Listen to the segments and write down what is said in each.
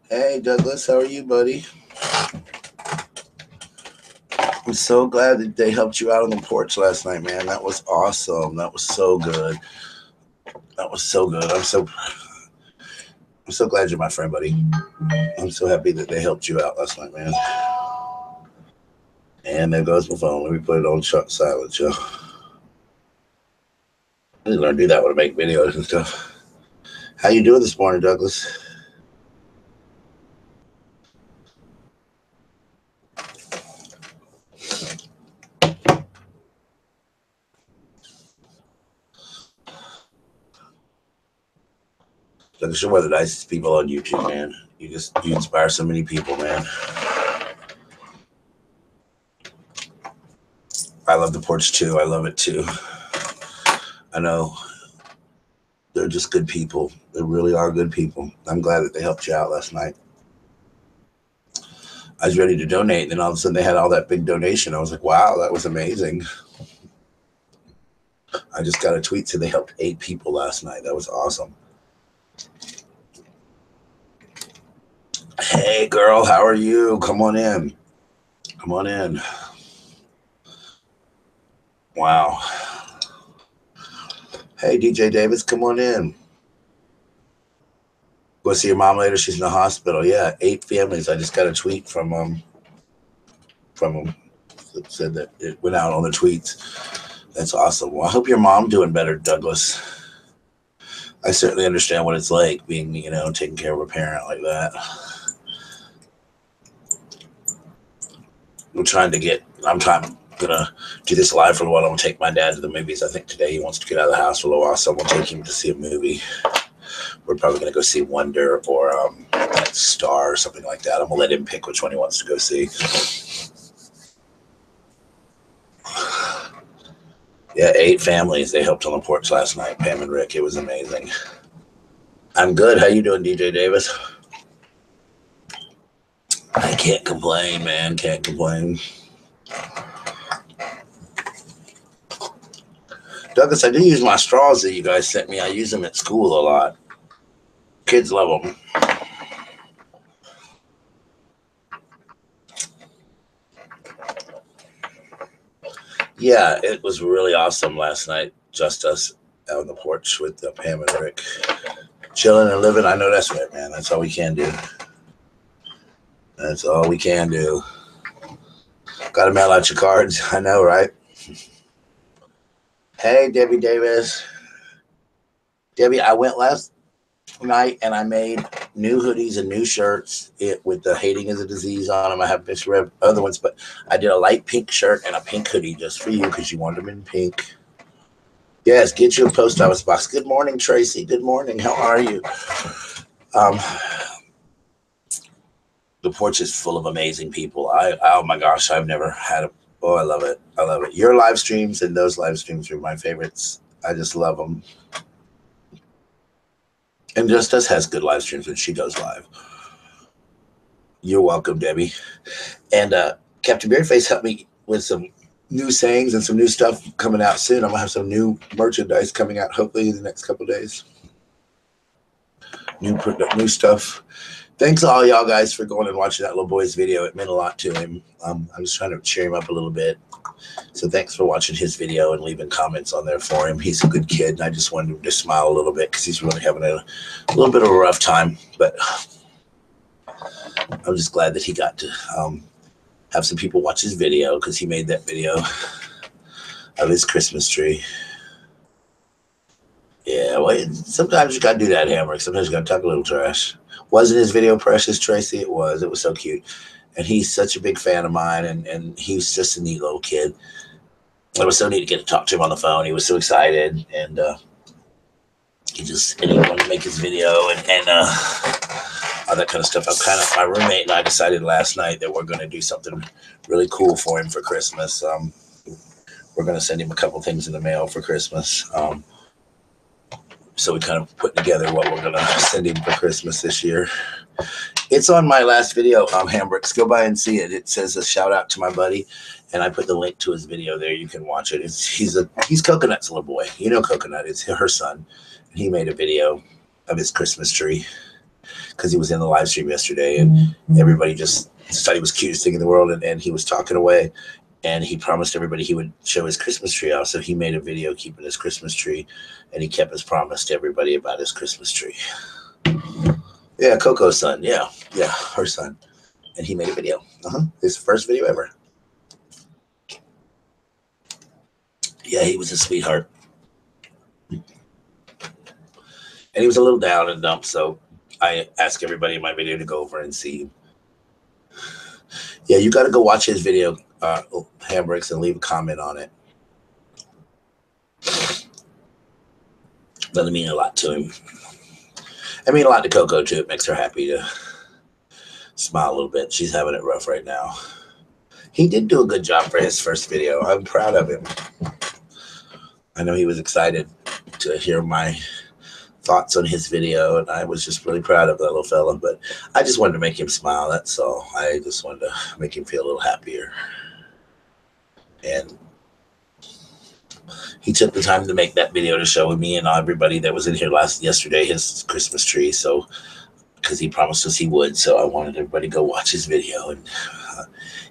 Hey, Douglas, how are you, buddy? I'm so glad that they helped you out on the porch last night, man. That was awesome. That was so good. That was so good. I'm so glad you're my friend, buddy. I'm so happy that they helped you out last night, man. And there goes my phone. Let me put it on silent, yo. I need to learn to do that when I make videos and stuff. How you doing this morning, Douglas? Douglas, you're one of the nicest people on YouTube, man. You inspire so many people, man. I love the porch too. I love it too. I know they're just good people. They really are good people. I'm glad that they helped you out last night. I was ready to donate, and then all of a sudden they had all that big donation. I was like, wow, that was amazing. I just got a tweet saying they helped 8 people last night. That was awesome. Hey, girl, how are you? Come on in. Come on in. Wow. Hey, DJ Davis, come on in. Go see your mom later. She's in the hospital. Yeah, 8 families. I just got a tweet from them that said that it went out on the tweets. That's awesome. Well, I hope your mom doing better, Douglas. I certainly understand what it's like being, taking care of a parent like that. Gonna do this live for a while. I'm gonna take my dad to the movies. I think today he wants to get out of the house for a little while, so we'll take him to see a movie. We're probably gonna go see Wonder or Star or something like that. I'm gonna let him pick which one he wants to go see. Yeah, 8 families. They helped on the porch last night, Pam and Rick. It was amazing. I'm good. How you doing, DJ Davis? I can't complain, man. Can't complain. Douglas, I do use my straws that you guys sent me. I use them at school a lot. Kids love them. Yeah, it was really awesome last night. Just us out on the porch with Pam and Rick. Chilling and living. I know that's right, man. That's all we can do. That's all we can do. Got to mail out your cards. I know, right? Hey, Debbie Davis. Debbie, I went last night and I made new hoodies and new shirts with the hating is a disease on them. I have this other ones, but I did a light pink shirt and a pink hoodie just for you because you wanted them in pink. Yes, get you a post office box. Good morning, Tracy. Good morning. How are you? The porch is full of amazing people. Oh my gosh, I've never had a. Oh, I love it. I love it. Your live streams and those live streams are my favorites. I just love them. And Justice has good live streams when she goes live. You're welcome, Debbie. And Captain Beardface helped me with some new sayings and some new stuff coming out soon. I'm gonna have some new merchandise coming out hopefully in the next couple days. New stuff. Thanks to all y'all guys for going and watching that little boy's video. It meant a lot to him. I'm just trying to cheer him up a little bit. So thanks for watching his video and leaving comments on there for him. He's a good kid, and I just wanted him to smile a little bit because he's really having a little bit of a rough time. But I'm just glad that he got to have some people watch his video because he made that video of his Christmas tree. Yeah, well, sometimes you gotta do that, Hammer. Sometimes you gotta talk a little trash. Wasn't his video precious, Tracy? It was. It was so cute. And he's such a big fan of mine, and he's just a neat little kid. It was so neat to get to talk to him on the phone. He was so excited, and he wanted to make his video and all that kind of stuff. My roommate and I decided last night that we're going to do something really cool for him for Christmas. We're going to send him a couple things in the mail for Christmas. So we kind of put together what we're going to send him for Christmas this year. It's on my last video, Hambricks. Go by and see it. It says a shout out to my buddy, and I put the link to his video there. You can watch it. He's Coconut's little boy. You know Coconut. It's her son. And he made a video of his Christmas tree. because he was in the live stream yesterday, and everybody just thought he was the cutest thing in the world, and he was talking away, and he promised everybody he would show his Christmas tree out. So he made a video keeping his Christmas tree, and he kept his promise to everybody about his Christmas tree. Yeah, Coco's son. Yeah, her son. And he made a video. His first video ever. Yeah, he was a sweetheart. And he was a little down and dumb, so I asked everybody in my video to go over and see. Yeah, you got to go watch his video, Handbricks, and leave a comment on it. Doesn't mean a lot to him. I mean a lot to Coco, too. It makes her happy to smile a little bit. She's having it rough right now. He did do a good job for his first video. I'm proud of him. I know he was excited to hear my thoughts on his video, and I was just really proud of that little fella. But I just wanted to make him smile, that's all. I just wanted to make him feel a little happier. And he took the time to make that video to show me and everybody that was in here yesterday his Christmas tree. So, because he promised us he would, so I wanted everybody to go watch his video and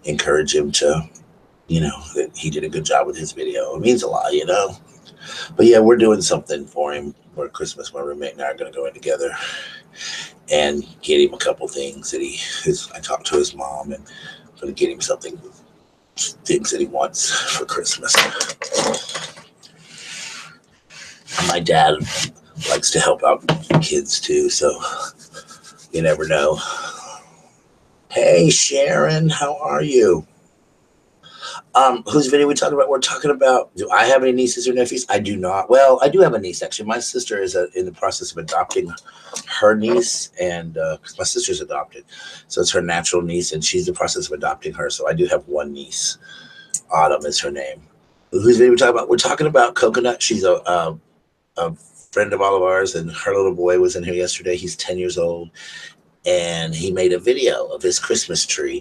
encourage him to, that he did a good job with his video. It means a lot, But yeah, we're doing something for him for Christmas. My roommate and I are going to go in together and get him a couple things that I talked to his mom, and I'm going to get him things that he wants for Christmas. My dad likes to help out kids too, so you never know. Hey, Sharon, how are you? Whose video we talking about? We're talking about, do I have any nieces or nephews? I do not. Well, I do have a niece, actually. My sister is in the process of adopting her niece, and my sister's adopted. So it's her natural niece, and she's in the process of adopting her. So I do have one niece. Autumn is her name. Whose video we talking about? We're talking about Coconut. She's a friend of all of ours, and her little boy was in here yesterday. He's 10 years old, and he made a video of his Christmas tree.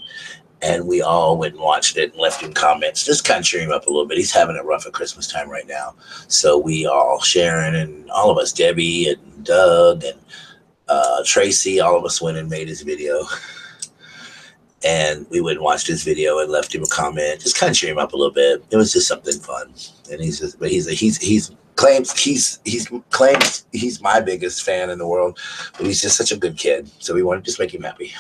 And we all went and watched it and left him comments, just kind of cheer him up a little bit. He's having it rough at Christmas time right now. So we all, Sharon and all of us, Debbie and Doug and Tracy, all of us went and made his video. And we went and watched his video and left him a comment, just kind of cheer him up a little bit. It was just something fun. And he claims he's my biggest fan in the world, but he's just such a good kid. So we wanted to just make him happy.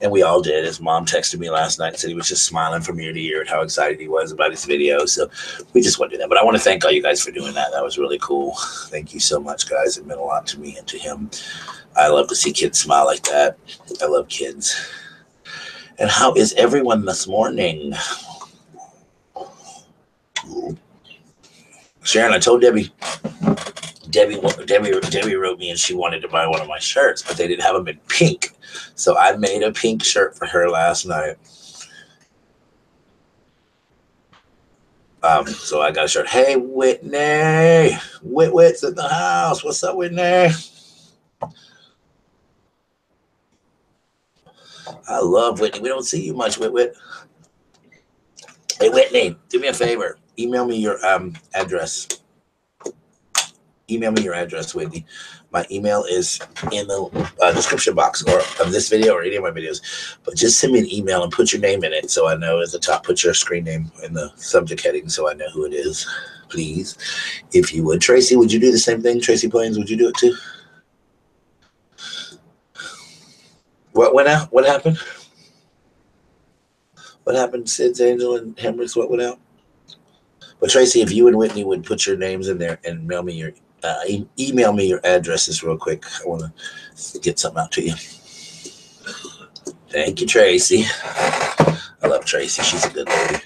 And we all did. His mom texted me last night and said he was just smiling from ear to ear at how excited he was about his video. So we just want to do that. But I want to thank all you guys for doing that. That was really cool. Thank you so much, guys. It meant a lot to me and to him. I love to see kids smile like that. I love kids. And how is everyone this morning? Sharon, I told Debbie wrote me and she wanted to buy one of my shirts, but they didn't have them in pink. So I made a pink shirt for her last night. So I got a shirt. Hey, Whitney. Whit's in the house. What's up, Whitney? I love Whitney. We don't see you much, Whit. Hey, Whitney, do me a favor. Email me your address. Email me your address, Whitney. My email is in the description box or of this video or any of my videos. But just send me an email and put your name in it so I know at the top. Put your screen name in the subject heading so I know who it is, please. If you would. Tracy, would you do the same thing? Tracy Plains, would you do it too? What went out? What happened? What happened, Sid's Angel and Hemricks? What went out? But Tracy, if you and Whitney would put your names in there and mail me your email me your addresses real quick. I want to get something out to you. Thank you, Tracy. I love Tracy. She's a good lady.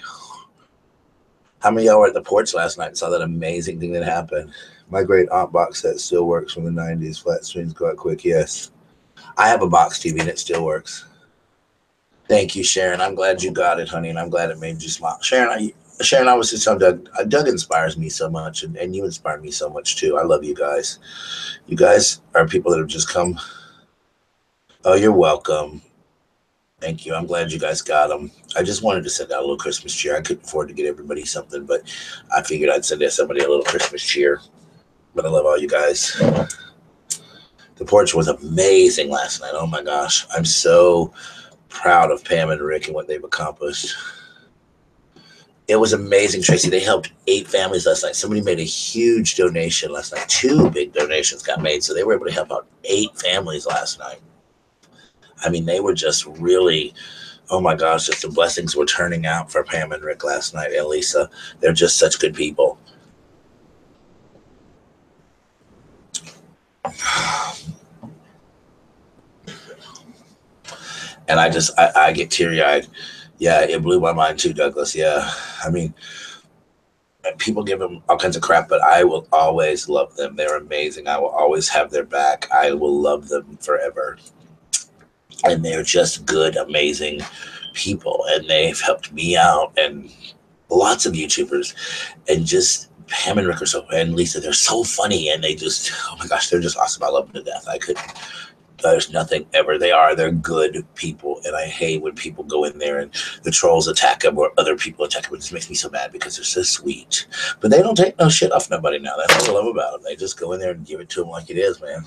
How many of y'all were at the porch last night and saw that amazing thing that happened? My great aunt box set still works from the 90s. Flat screens go out quick. Yes. I have a box TV and it still works. Thank you, Sharon. I'm glad you got it, honey, and I'm glad it made you smile. Sharon, I was just telling Doug, Doug inspires me so much, and you inspire me so much, too. I love you guys. You guys are people that have just come. Oh, you're welcome. Thank you. I'm glad you guys got them. I just wanted to send out a little Christmas cheer. I couldn't afford to get everybody something, but I figured I'd send somebody a little Christmas cheer. But I love all you guys. The porch was amazing last night. Oh my gosh. I'm so proud of Pam and Rick and what they've accomplished. It was amazing, Tracy. They helped 8 families last night. Somebody made a huge donation last night. 2 big donations got made. So they were able to help out 8 families last night. I mean, they were just really, oh my gosh, just the blessings were turning out for Pam and Rick last night and Lisa. They're just such good people. And I get teary-eyed. Yeah, it blew my mind too, Douglas. Yeah. I mean, people give them all kinds of crap, but I will always love them. They're amazing. I will always have their back. I will love them forever. And they're just good, amazing people. And they've helped me out and lots of YouTubers. And just Pam and Rick and Lisa, they're so funny. And they just, oh my gosh, they're just awesome. I love them to death. There's nothing ever. They're good people. And I hate when people go in there and the trolls attack them or other people attack them. It just makes me so mad because they're so sweet. But they don't take no shit off nobody now. That's what I love about them. They just go in there and give it to them like it is, man.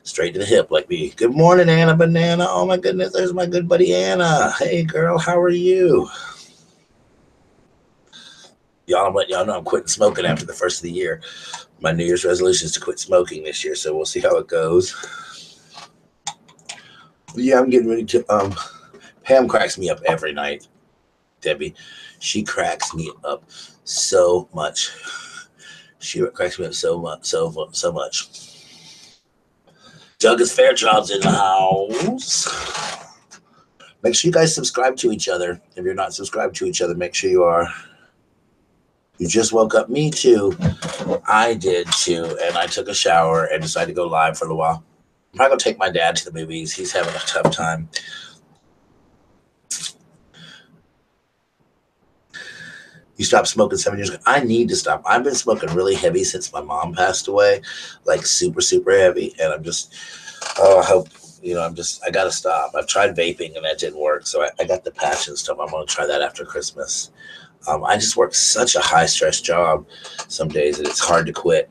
Straight to the hip like me. Good morning, Anna Banana. Oh my goodness, there's my good buddy Anna. Hey girl, how are you? Y'all, I'm letting y'all know I'm quitting smoking after the first of the year. My New Year's resolution is to quit smoking this year, so we'll see how it goes. But yeah, I'm getting ready to Pam cracks me up every night. Debbie, she cracks me up so much. She cracks me up so much. Douglas Fairchild's in the house. Make sure you guys subscribe to each other. If you're not subscribed to each other, make sure you are. You just woke up. Me too. I did too. And I took a shower and decided to go live for a little while. I'm probably going to take my dad to the movies. He's having a tough time. You stopped smoking 7 years ago. I need to stop. I've been smoking really heavy since my mom passed away, like super, super heavy. And I'm just, I hope, I got to stop. I've tried vaping and that didn't work. So I got the patch and stuff. I'm going to try that after Christmas. I just work such a high stress job some days that it's hard to quit.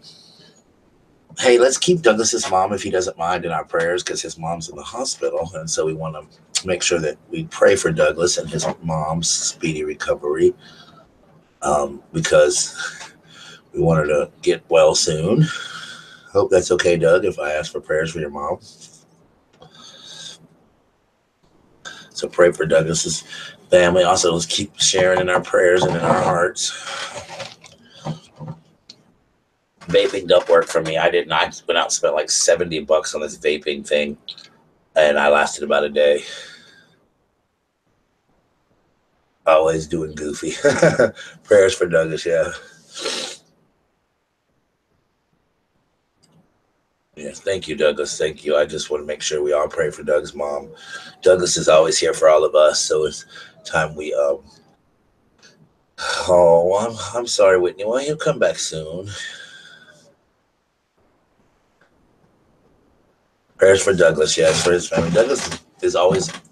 Hey, let's keep Douglas's mom, if he doesn't mind, in our prayers because his mom's in the hospital. And so we want to make sure that we pray for Douglas and his mom's speedy recovery. Because we want her to get well soon. Hope that's okay, Doug, if I ask for prayers for your mom. So pray for Douglas's family. Also, let's keep sharing in our prayers and in our hearts. Vaping don't work for me. I didn't. I went out and spent like $70 on this vaping thing, and I lasted about a day. Always doing goofy. Prayers for Douglas, yeah. Yes, thank you, Douglas. Thank you. I just want to make sure we all pray for Doug's mom. Douglas is always here for all of us, so it's time we I'm sorry, Whitney. Well, he'll come back soon. Prayers for Douglas, yes, for his family. Douglas is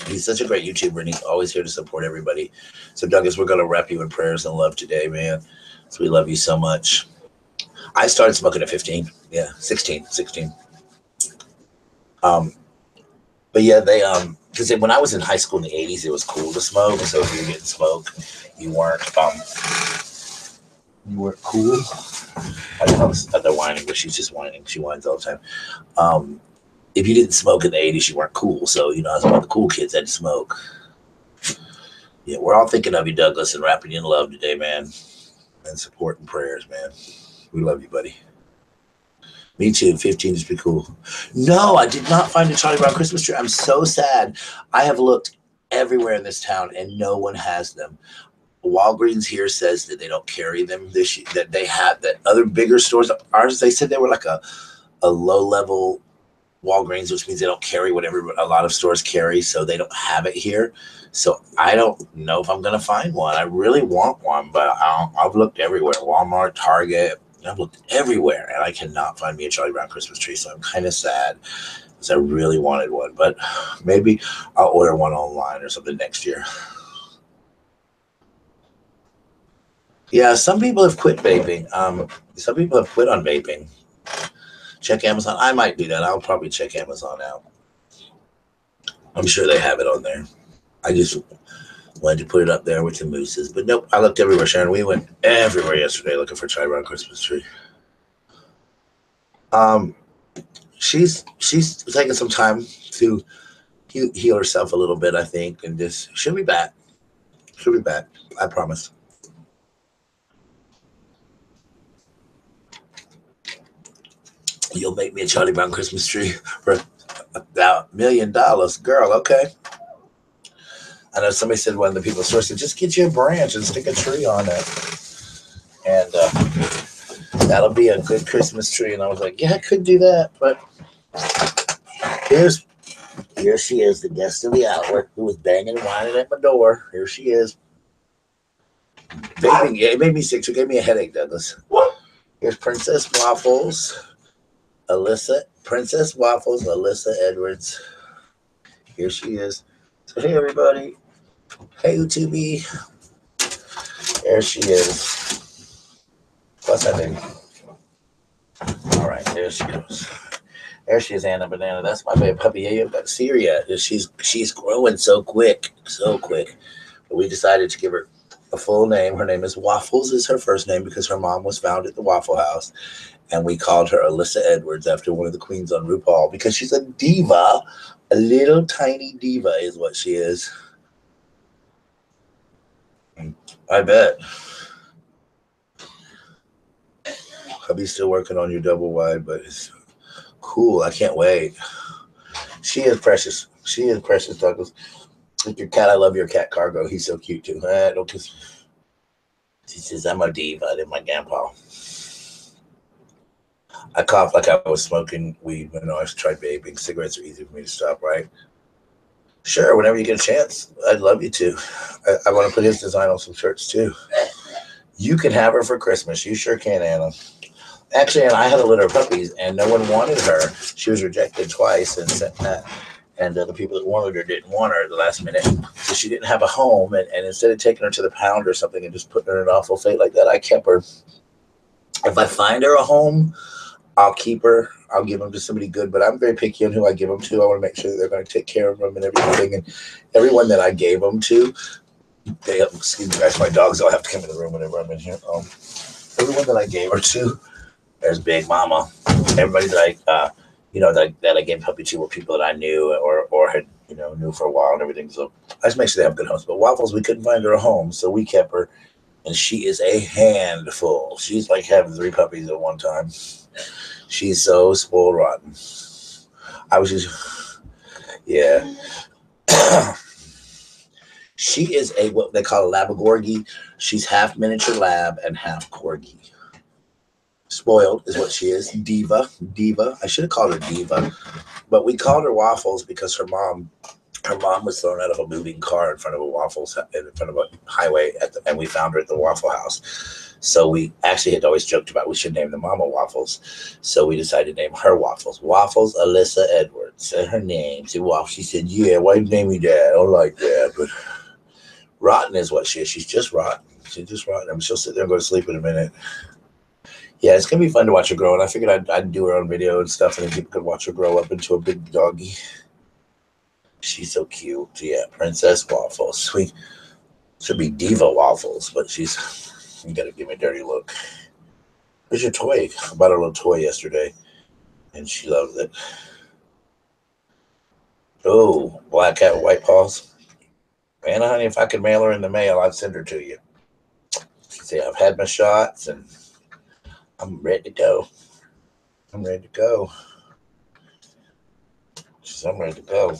he's such a great YouTuber, and he's always here to support everybody. So, Douglas, we're going to wrap you in prayers and love today, man. So we love you so much. I started smoking at 15. Yeah, 16. But yeah, because when I was in high school in the 80s, it was cool to smoke. So if you were getting smoke, you weren't cool. I don't know, they're whining, but she's just whining. She whines all the time. If you didn't smoke in the 80s, you weren't cool. So, I was one of the cool kids that smoke. Yeah, we're all thinking of you, Douglas, and wrapping you in love today, man. And support and prayers, man. We love you, buddy. Me too. 15 is pretty cool. No, I did not find a Charlie Brown Christmas tree. I'm so sad. I have looked everywhere in this town, and no one has them. Walgreens here says that they don't carry them this year, that they have, that other bigger stores, ours, they said they were like a low-level Walgreens, which means they don't carry whatever a lot of stores carry, so they don't have it here. So I don't know if I'm going to find one. I really want one, but I've looked everywhere. Walmart, Target, I've looked everywhere, and I cannot find me a Charlie Brown Christmas tree, so I'm kind of sad because I really wanted one, but maybe I'll order one online or something next year. Yeah, some people have quit vaping. Some people have quit on vaping. Check Amazon. I might do that. I'll probably check Amazon out. I'm sure they have it on there. I just wanted to put it up there with the mooses. But nope, I looked everywhere, Sharon. We went everywhere yesterday looking for Charlie Brown Christmas tree. She's taking some time to heal herself a little bit, I think, and just she'll be back. She'll be back. I promise. You'll make me a Charlie Brown Christmas tree for $1 million, girl. Okay. I know somebody said, one of the people said, just get you a branch and stick a tree on it, and that'll be a good Christmas tree. And I was like, yeah, I could do that, but here she is, the guest of the hour, who was banging and whining at my door. Here she is. It made me sick. She gave me a headache, Douglas. Here's Princess Waffles, Princess Waffles, Alyssa Edwards. Here she is. So hey, everybody. Hey, YouTube. There she is. What's that name? All right, there she goes. There she is, Anna Banana. That's my baby puppy. Yeah, you haven't got to see her yet. She's growing so quick, so quick. But we decided to give her a full name. Her name is Waffles, is her first name because her mom was found at the Waffle House. And we called her Alyssa Edwards after one of the queens on RuPaul because she's a diva. A little tiny diva is what she is. I bet. Hubby's still working on your double wide, but it's cool. I can't wait. She is precious. She is precious, Douglas. Like your cat, I love your cat, Cargo. He's so cute, too. Don't kiss. She says, I'm a diva. I did my grandpa. I coughed like I was smoking weed when I tried vaping. Cigarettes are easy for me to stop, right? Sure, whenever you get a chance, I'd love you to. I want to put his design on some shirts, too. You can have her for Christmas. You sure can, Anna. Actually, Anna, I had a litter of puppies, and no one wanted her. She was rejected twice, and the people that wanted her didn't want her at the last minute. So she didn't have a home, and instead of taking her to the pound or something and just putting her in an awful fate like that, I kept her. If I find her a home, I'll keep her. I'll give them to somebody good, but I'm very picky on who I give them to. I want to make sure that they're going to take care of them and everything. And everyone that I gave them to, excuse me, guys, my dogs all have to come in the room whenever I'm in here. Everyone that I gave her to, there's Big Mama. Everybody that that I gave puppy to were people that I knew or had knew for a while and everything. So I just make sure they have good homes. But Waffles, we couldn't find her a home, so we kept her, and she is a handful. She's like having 3 puppies at one time. She's so spoiled rotten. I was just, yeah. She is what they call a Labagorgi. She's half miniature lab and half corgi. Spoiled is what she is. Diva. I should have called her Diva, but we called her Waffles because her mom was thrown out of a moving car in front of a highway and we found her at the Waffle House. So we actually had always joked about we should name the mama Waffles. So we decided to name her Waffles. Waffles Alyssa Edwards. Said her name. She said, yeah, why you name me that? I don't like that. But rotten is what she is. She's just rotten. She's just rotten. I mean, she'll sit there and go to sleep in a minute. Yeah, it's going to be fun to watch her grow. And I figured I'd do her own video and stuff, and then people could watch her grow up into a big doggy. She's so cute. Yeah, Princess Waffles. Sweet. Should be Diva Waffles, but you got to give me a dirty look. Where's your toy? I bought her a little toy yesterday, and she loved it. Oh, black cat with white paws. Man, honey, if I could mail her in the mail, I'd send her to you. She'd say, I've had my shots, and I'm ready to go. I'm ready to go. She said, I'm ready to go.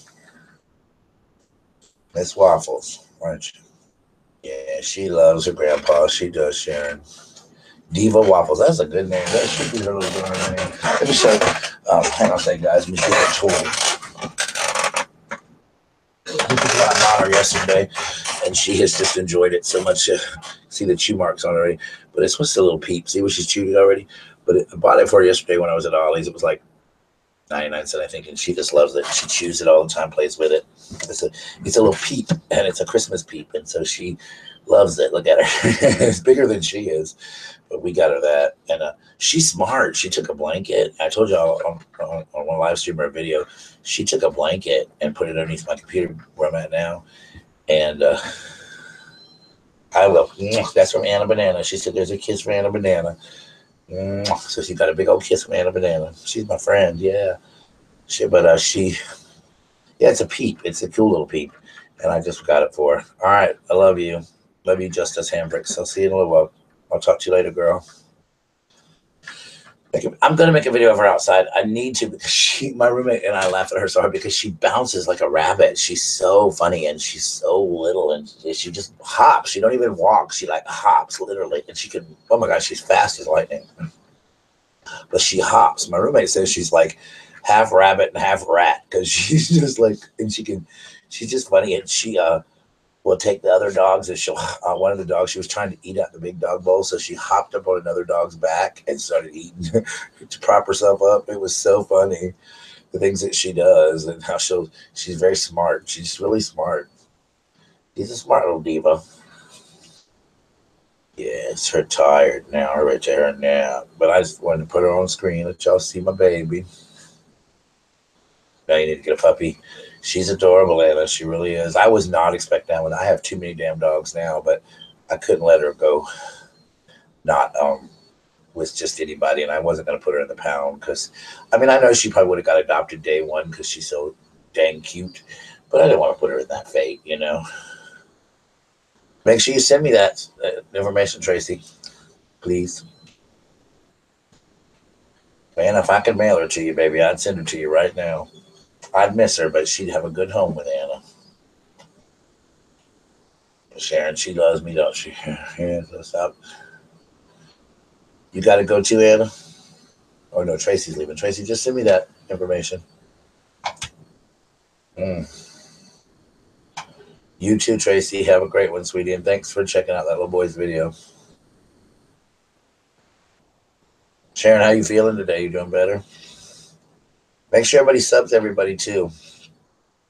Miss Waffles, aren't you? Yeah, she loves her grandpa. She does, Sharon. Diva Waffles. That's a good name. That should be her little girl name. Let me show you. Hang on a second, guys. Let me get a toy. I bought her yesterday, and she has just enjoyed it so much. See the chew marks on it already. But it's just a little peep. See what she's chewed it already? But I bought it for her yesterday when I was at Ollie's. It was like 99 cents, I think, and she just loves it. She chews it all the time, plays with it. It's a little peep, and it's a Christmas peep, and so she loves it. Look at her. It's bigger than she is, but we got her that. And she's smart. She took a blanket. I told y'all on one live stream or a video, she took a blanket and put it underneath my computer where I'm at now. And I will. That's from Anna Banana. She said, there's a kiss for Anna Banana. So she got a big old kiss from Anna Banana. She's my friend, yeah. Yeah, it's a peep. It's a cool little peep. And I just got it for her. All right, I love you. Love you, Justice Hambricks. I'll see you in a little while. I'll talk to you later, girl. I'm going to make a video of her outside. I need to because my roommate and I laugh at her so hard because she bounces like a rabbit. She's so funny and she's so little and she just hops. She don't even walk. She like hops literally. And she can, oh my gosh, she's fast as lightning. But she hops. My roommate says she's like half rabbit and half rat because she's just like, and she's just funny. And she will take the other dogs and she'll, one of the dogs, she was trying to eat out the big dog bowl. So she hopped up on another dog's back and started eating to prop herself up. It was so funny, the things that she does and how she's very smart. She's really smart. She's a smart little diva. Yes, her tired now. Her right to her nap. But I just wanted to put her on screen, let y'all see my baby. Now you need to get a puppy. She's adorable, Anna. She really is. I was not expecting that one. I have too many damn dogs now, but I couldn't let her go not with just anybody, and I wasn't going to put her in the pound because, I mean, I know she probably would have got adopted day one because she's so dang cute, but I didn't want to put her in that fate, you know. Make sure you send me that information, Tracy, please. Man, if I could mail her to you, baby, I'd send her to you right now. I'd miss her, but she'd have a good home with Anna. Sharon, she loves me, don't she? Yeah, stop. You got to go too, Anna? Oh, no, Tracy's leaving. Tracy, just send me that information. You too, Tracy. Have a great one, sweetie, and thanks for checking out that little boy's video. Sharon, how you feeling today? You doing better? Make sure everybody subs everybody, too.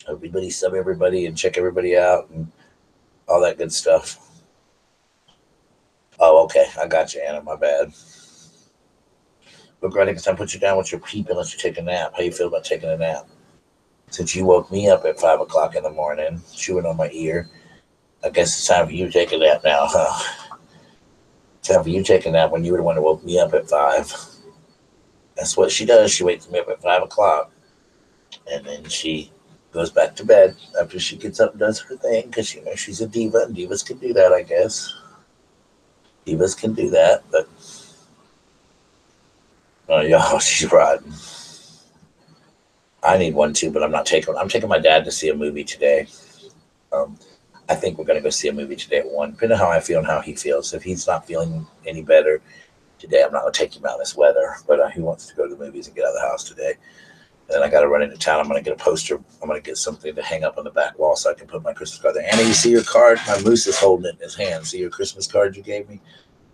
Everybody sub everybody and check everybody out and all that good stuff. Oh, okay. I got you, Anna. My bad. Look, right next time, put you down with your peep unless you take a nap. How you feel about taking a nap? Since you woke me up at 5 o'clock in the morning, chewing on my ear, I guess it's time for you to take a nap now, huh? Time for you to take a nap when you were the one that woke me up at 5. That's what she does. She wakes me up at 5 o'clock, and then she goes back to bed after she gets up and does her thing because you know she's a diva, and divas can do that, I guess. Divas can do that, but oh, y'all, she's rotten. I need one too, but I'm taking my dad to see a movie today. I think we're going to go see a movie today at 1, depending on how I feel and how he feels. If he's not feeling any better today, I'm not going to take him out in this weather, but he wants to go to the movies and get out of the house today. And then I got to run into town. I'm going to get a poster. I'm going to get something to hang up on the back wall so I can put my Christmas card there. Anna, you see your card? My moose is holding it in his hand. See your Christmas card you gave me?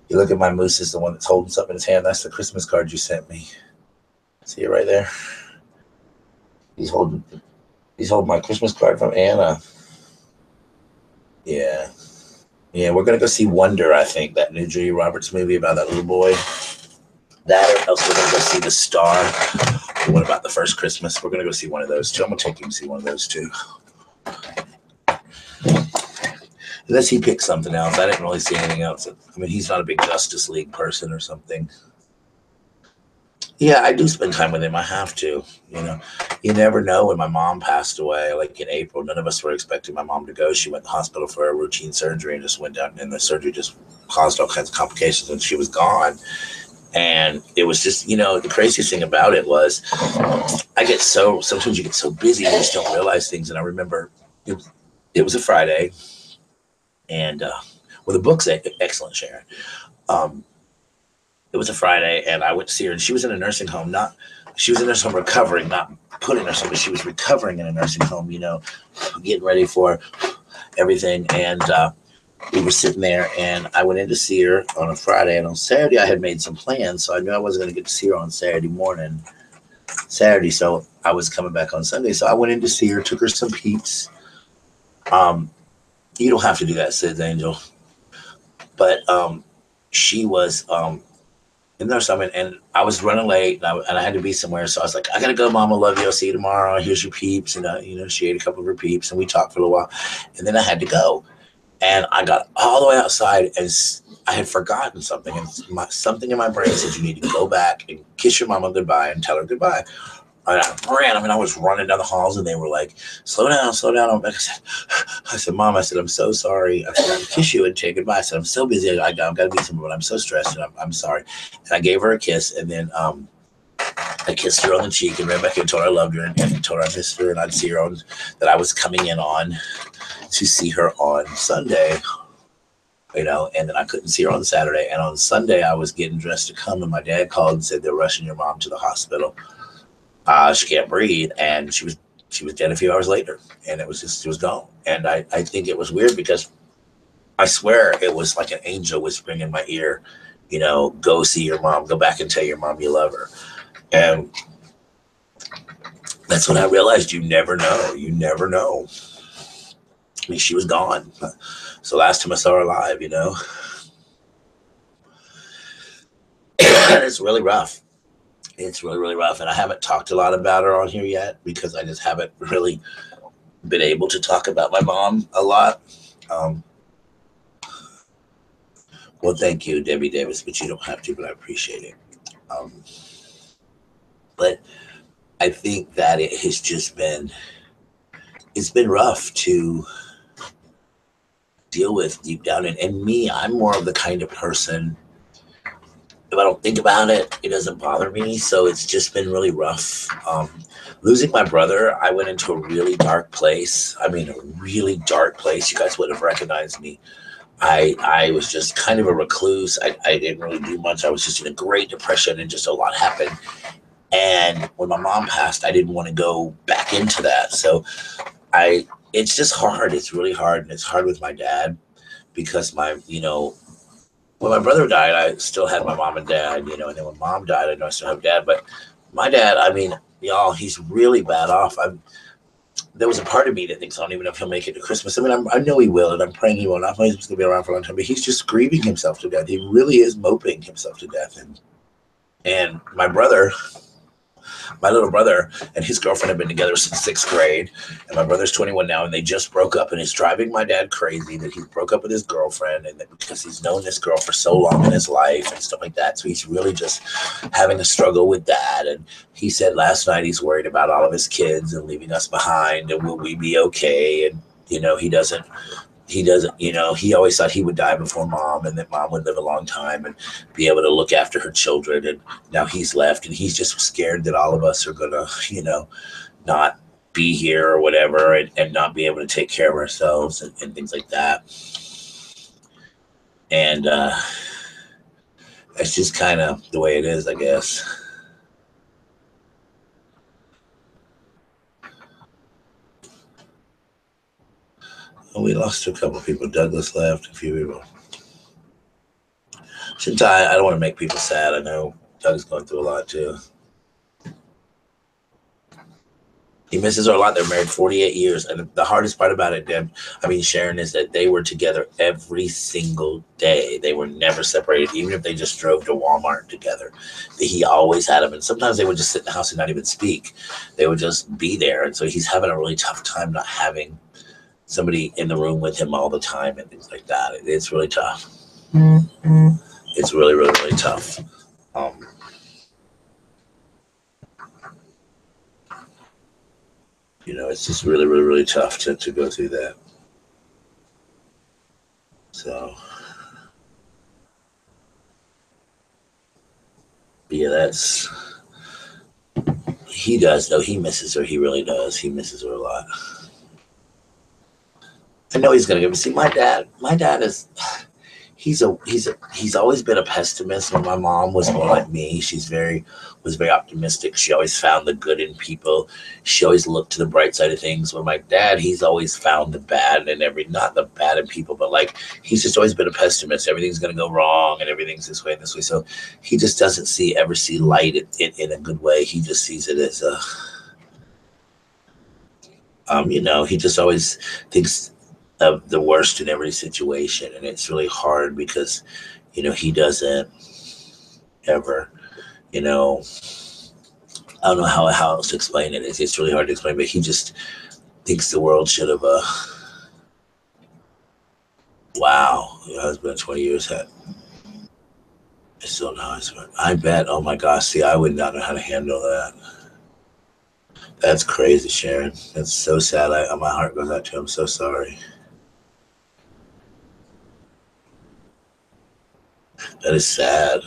You look at my moose is the one that's holding something in his hand. That's the Christmas card you sent me. See it right there? He's holding my Christmas card from Anna. Yeah. Yeah, we're going to go see Wonder, I think, that new Julia Roberts movie about that little boy. That or else we're going to go see The Star. What about The First Christmas? We're going to go see one of those, too. I'm going to take him to see one of those, too. Unless he picks something else. I didn't really see anything else. I mean, he's not a big Justice League person or something. Yeah, I do spend time with him. I have to. You know, you never know. When my mom passed away, like in April, none of us were expecting my mom to go. She went to the hospital for a routine surgery and just went down, and the surgery just caused all kinds of complications, and she was gone. And it was just, you know, the craziest thing about it was sometimes you get so busy you just don't realize things. And I remember it was a Friday, and the book's excellent, Sharon. It was a Friday, and I went to see her, and she was in a nursing home. She was in a nursing home recovering, not put in a nursing home, but she was recovering in a nursing home, you know, getting ready for everything. And we were sitting there, and I went in to see her on a Friday, and on Saturday I had made some plans, so I knew I wasn't going to get to see her on Saturday, so I was coming back on Sunday. So I went in to see her, took her some peeps. You don't have to do that, says Angel. But she was in there something, and I was running late, and I had to be somewhere. So I was like, I gotta go, Mom. I love you. I'll see you tomorrow. Here's your peeps. And she ate a couple of her peeps, and we talked for a little while, and then I had to go. And I got all the way outside, and I had forgotten something, and something in my brain said, you need to go back and kiss your mama goodbye and tell her goodbye. And I ran. I mean, I was running down the halls, and they were like, slow down, slow down. I said, Mom, I said, I'm so sorry. I said, I kiss you and say goodbye. I said, I'm so busy. I've got to be somewhere, but I'm so stressed, and I'm sorry. And I gave her a kiss, and then I kissed her on the cheek and ran back and told her I loved her, and told her I missed her, and I'd see her on, that I was coming in on to see her on Sunday. And then I couldn't see her on Saturday. And on Sunday, I was getting dressed to come, and my dad called and said, they're rushing your mom to the hospital. She can't breathe, and she was dead a few hours later, and it was gone. And I think it was weird because I swear it was like an angel whispering in my ear, go see your mom, go back and tell your mom you love her. And that's when I realized you never know. I mean, she was gone. So last time I saw her alive, it's really rough. It's really, really rough. And I haven't talked a lot about her on here yet because I just haven't really been able to talk about my mom a lot. Well, thank you, Debbie Davis, but you don't have to, but I appreciate it. But I think that it has just been, it's been rough to deal with deep down. And me, I'm more of the kind of person, if I don't think about it, it doesn't bother me. So it's just been really rough. Losing my brother, I went into a really dark place. I mean, a really dark place. You guys wouldn't have recognized me. I was just kind of a recluse. I didn't really do much. I was just in a great depression, and just a lot happened. And when my mom passed, I didn't want to go back into that. So it's just hard. It's really hard. And it's hard with my dad because when my brother died, I still had my mom and dad, and then when mom died, I know I still have dad. But my dad, I mean, y'all, he's really bad off. There was a part of me that thinks I don't even know if he'll make it to Christmas. I mean, I know he will, and I'm praying he will. I'm praying he's going to be around for a long time, but he's just grieving himself to death. He really is moping himself to death. And my brother, my little brother and his girlfriend have been together since 6th grade, and my brother's 21 now, and they just broke up, and it's driving my dad crazy that he broke up with his girlfriend, and that because he's known this girl for so long in his life and stuff like that. So he's really just having a struggle with that. And he said last night he's worried about all of his kids and leaving us behind, and will we be okay? And he doesn't, he always thought he would die before mom, and that mom would live a long time and be able to look after her children. And now he's left, and he's just scared that all of us are going to, not be here or whatever, and not be able to take care of ourselves and things like that. And it's just kind of the way it is, I guess. We lost a couple of people. Douglas left, a few people. I don't want to make people sad. I know Doug's going through a lot too. He misses her a lot. They're married 48 years. And the hardest part about it, Deb, Sharon, is that they were together every single day. They were never separated, even if they just drove to Walmart together. He always had them. And sometimes they would just sit in the house and not even speak. They would just be there. And so he's having a really tough time not having somebody in the room with him all the time and things like that. It's really tough. Mm-hmm. It's really, really, really tough. It's just really, really, really tough to go through that. So, yeah, he does, though. He misses her. He really does. He misses her a lot. I know he's going to give me. See, my dad is, he's always been a pessimist. When my mom was more like me, was very optimistic. She always found the good in people. She always looked to the bright side of things. When my dad, he's always found the bad in not the bad in people, but like, he's just always been a pessimist. Everything's going to go wrong and everything's this way and this way. So he just doesn't ever see light in a good way. He just sees it as he just always thinks of the worst in every situation, and it's really hard because he doesn't ever, you know I don't know how else to explain it. It's really hard to explain, but he just thinks the world should have wow, your husband 20 years had. It's so nice, but I bet. Oh my gosh, see, I would not know how to handle that. That's crazy, Sharon. That's so sad. My heart goes out to him. I'm so sorry. That is sad.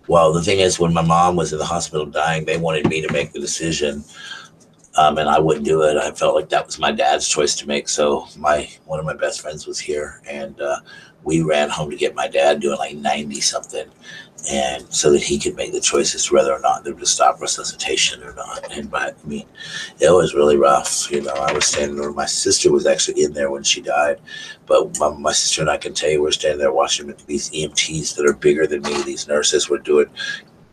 Well, the thing is, when my mom was in the hospital dying, they wanted me to make the decision, and I wouldn't do it. I felt like that was my dad's choice to make. So one of my best friends was here, and we ran home to get my dad doing like 90 something, and so that he could make the choices whether or not they would stop resuscitation or not. And but I mean, it was really rough. I was standing there. My sister was actually in there when she died, but my sister and I can tell you, we're standing there watching these EMTs that are bigger than me. These nurses were doing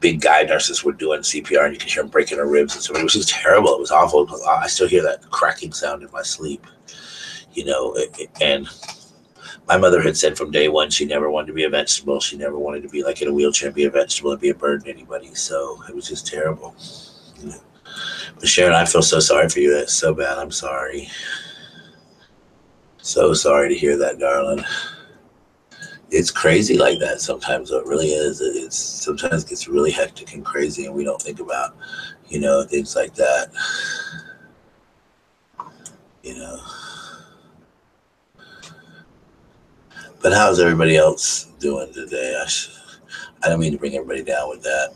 big guy nurses were doing CPR, and you could hear them breaking their ribs and so it was just terrible. It was awful. I still hear that cracking sound in my sleep. And my mother had said from day one she never wanted to be a vegetable. She never wanted to be like in a wheelchair and be a vegetable and be a burden to anybody. So it was just terrible. But Sharon, I feel so sorry for you. That's so bad. I'm sorry. So sorry to hear that, darling. It's crazy like that sometimes. It really is. It's sometimes gets really hectic and crazy, and we don't think about, things like that. You know. But how's everybody else doing today? I don't mean to bring everybody down with that.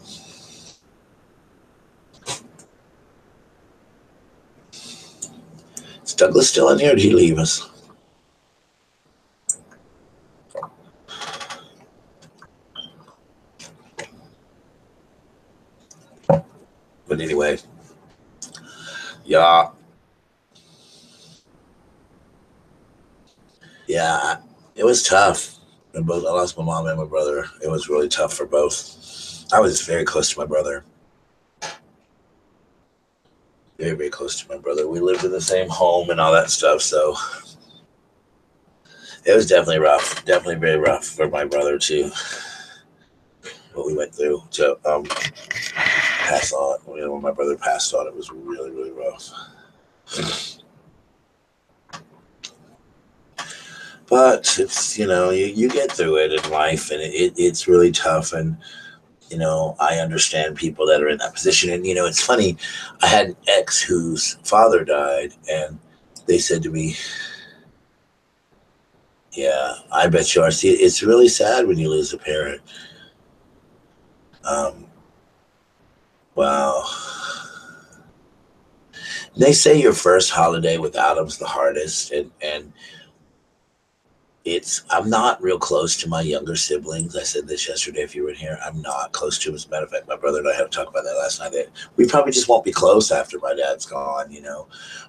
Is Douglas still in here, or did he leave us? But anyway, yeah, it was tough. I lost my mom and my brother. It was really tough for both. I was very close to my brother. Very, very close to my brother. We lived in the same home and all that stuff. So it was definitely rough. Definitely very rough for my brother too. What we went through to pass on. When my brother passed on, it was really, really rough. But it's you get through it in life, and it's really tough. And I understand people that are in that position. And it's funny. I had an ex whose father died, and they said to me, "Yeah, I bet you are." See, it's really sad when you lose a parent. Um, wow. They say your first holiday without them's the hardest, and I'm not real close to my younger siblings. I said this yesterday if you were in here. I'm not close to them. As a matter of fact, my brother and I had to talk about that last night. That we probably just won't be close after my dad's gone.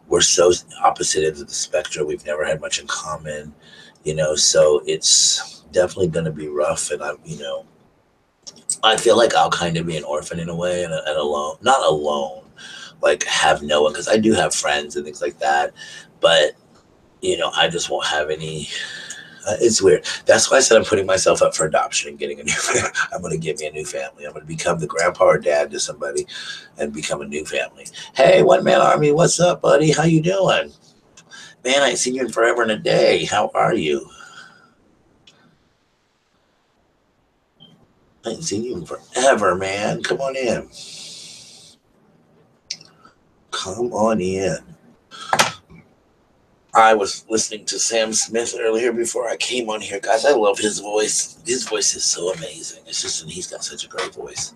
We're so opposite ends of the spectrum. We've never had much in common. So it's definitely going to be rough. And I feel like I'll kind of be an orphan in a way, and alone, not alone, like have no one, because I do have friends and things like that. But I just won't have any. It's weird. That's why I said I'm putting myself up for adoption and getting a new family. I'm going to get me a new family. I'm going to become the grandpa or dad to somebody and become a new family. Hey, One Man Army, what's up, buddy? How you doing? Man, I ain't seen you in forever and a day. How are you? I ain't seen you in forever, man. Come on in. Come on in. I was listening to Sam Smith earlier before I came on here. Guys, I love his voice. His voice is so amazing. He's got such a great voice.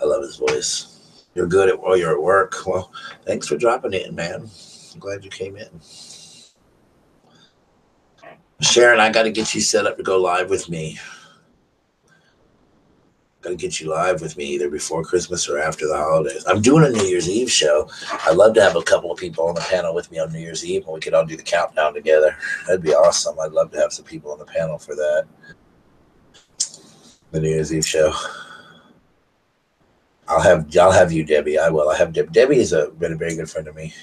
I love his voice. You're good while you're at work. Well, thanks for dropping in, man. I'm glad you came in. Sharon, I got to get you set up to go live with me. Got to get you live with me either before Christmas or after the holidays. I'm doing a New Year's Eve show. I'd love to have a couple of people on the panel with me on New Year's Eve, and we could all do the countdown together. That'd be awesome. I'd love to have some people on the panel for that. The New Year's Eve show. I'll have you, Debbie. I will. I have Debbie. Debbie has been a very good friend of me.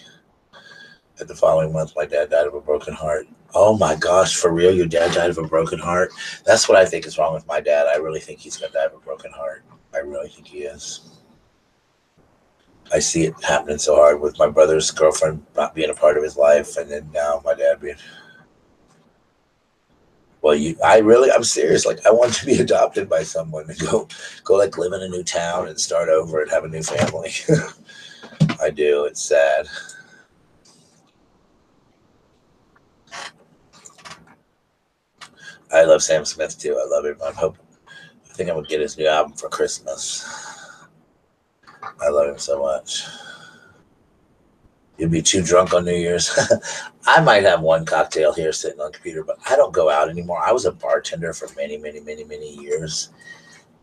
At the following month, my dad died of a broken heart. Oh my gosh, for real? Your dad died of a broken heart? That's what I think is wrong with my dad. I really think he's going to die of a broken heart. I really think he is. I see it happening so hard with my brother's girlfriend not being a part of his life, and then now my dad being. Well, I'm serious. Like, I want to be adopted by someone and go like live in a new town and start over and have a new family. I do. It's sad. I love Sam Smith too. I love him. I think I'm gonna get his new album for Christmas. I love him so much. You'd be too drunk on New Year's. I might have one cocktail here sitting on the computer, but I don't go out anymore. I was a bartender for many, many, many, many years,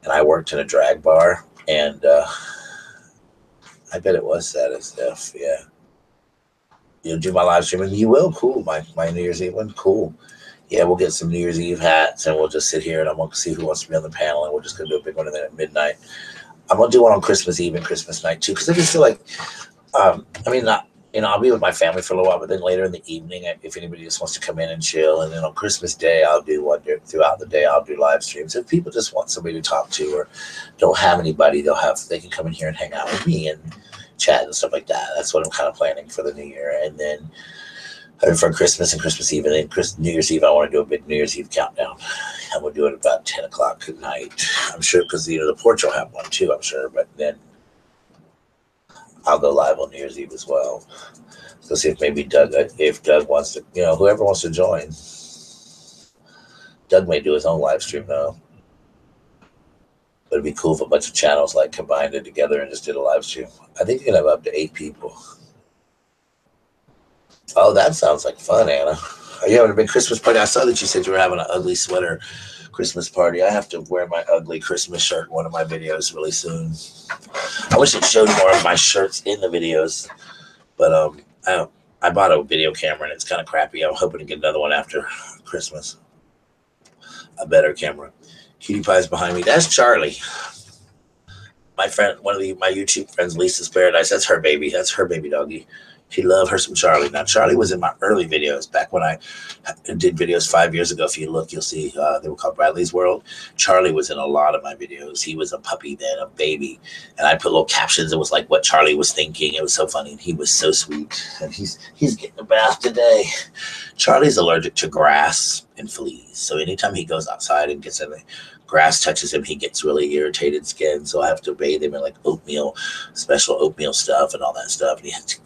and I worked in a drag bar, and I bet it was sad as if, yeah. You'll do my live streaming? You will? Cool. My New Year's Eve one? Cool. Yeah, we'll get some New Year's Eve hats, and we'll just sit here, and I'm going to see who wants to be on the panel, and we're just going to do a big one and then at midnight. I'm going to do one on Christmas Eve and Christmas night, too, because I just feel like, I'll be with my family for a little while, but then later in the evening, if anybody just wants to come in and chill, and then on Christmas Day, I'll do one throughout the day. I'll do live streams. If people just want somebody to talk to or don't have anybody, they can come in here and hang out with me and chat and stuff like that. That's what I'm kind of planning for the new year. And then for Christmas and Christmas Eve, and then New Year's Eve, I want to do a big New Year's Eve countdown. And we'll do it about 10 o'clock at night. I'm sure, because the porch will have one too, I'm sure. But then I'll go live on New Year's Eve as well. So see if maybe if Doug wants to, whoever wants to join. Doug may do his own live stream though. But it'd be cool if a bunch of channels like combined it together and just did a live stream. I think you can have up to 8 people. Oh, that sounds like fun, Anna. Are you having a big Christmas party? I saw that you said you were having an ugly sweater Christmas party. I have to wear my ugly Christmas shirt in one of my videos really soon. I wish it showed more of my shirts in the videos, but I bought a video camera and it's kind of crappy. I'm hoping to get another one after Christmas. A better camera. Cutie Pie's behind me. That's Charlie. My friend, one of my YouTube friends, Lisa's Paradise. That's her baby. That's her baby doggy. She loved her some Charlie. Now, Charlie was in my early videos back when I did videos 5 years ago. If you look, you'll see they were called Bradley's World. Charlie was in a lot of my videos. He was a puppy then, a baby. And I put little captions. It was like what Charlie was thinking. It was so funny. And he was so sweet. And he's getting a bath today. Charlie's allergic to grass and fleas. So anytime he goes outside and gets in the grass touches him, he gets really irritated skin. So I have to bathe him in like special oatmeal stuff and all that stuff.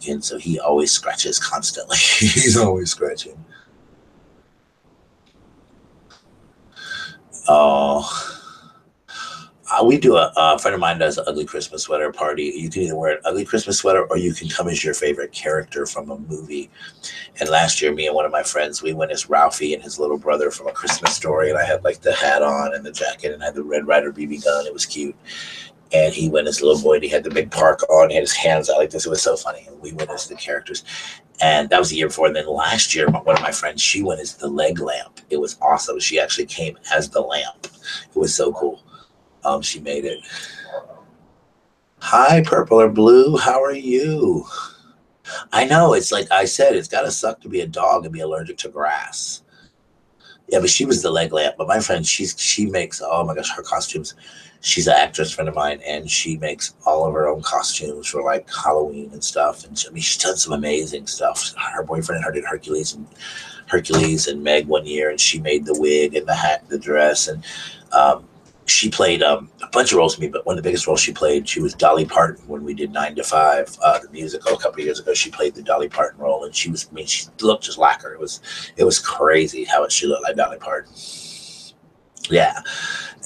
And so he always scratches constantly. He's always scratching. Oh, we do a friend of mine does an ugly Christmas sweater party. You can either wear an ugly Christmas sweater or you can come as your favorite character from a movie. And last year, me and one of my friends, we went as Ralphie and his little brother from A Christmas Story. And I had like the hat on and the jacket and I had the Red Ryder BB gun. It was cute. And he went as a little boy and he had the big park on. He had his hands out like this. It was so funny. And we went as the characters. And that was the year before. And then last year, one of my friends, she went as the leg lamp. It was awesome. She actually came as the lamp. It was so cool. She made it. Hi, Purple or Blue. How are you? I know. It's like I said, it's got to suck to be a dog and be allergic to grass. Yeah, but she was the leg lamp. But my friend, she makes, oh my gosh, her costumes. She's an actress friend of mine, and she makes all of her own costumes for like Halloween and stuff. And she's done some amazing stuff. Her boyfriend and her did Hercules and Meg one year, and she made the wig and the hat, the dress, and she played a bunch of roles to me, but one of the biggest roles she played, she was Dolly Parton when we did 9 to 5, the musical a couple of years ago. She played the Dolly Parton role, and she looked just like her. It was crazy how she looked like Dolly Parton. Yeah,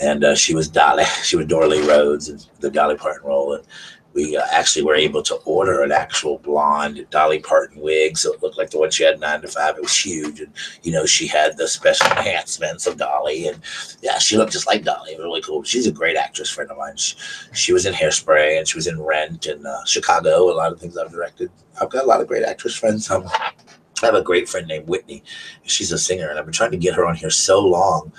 and she was Dolly. She was Dorothy Rhodes in the Dolly Parton role, and we actually were able to order an actual blonde Dolly Parton wig, so it looked like the one she had 9 to 5. It was huge, and she had the special enhancements of Dolly, and yeah, she looked just like Dolly. Really cool. She's a great actress friend of mine. She was in Hairspray, and she was in Rent and Chicago. A lot of things I've directed. I've got a lot of great actress friends. I have a great friend named Whitney. She's a singer, and I've been trying to get her on here so long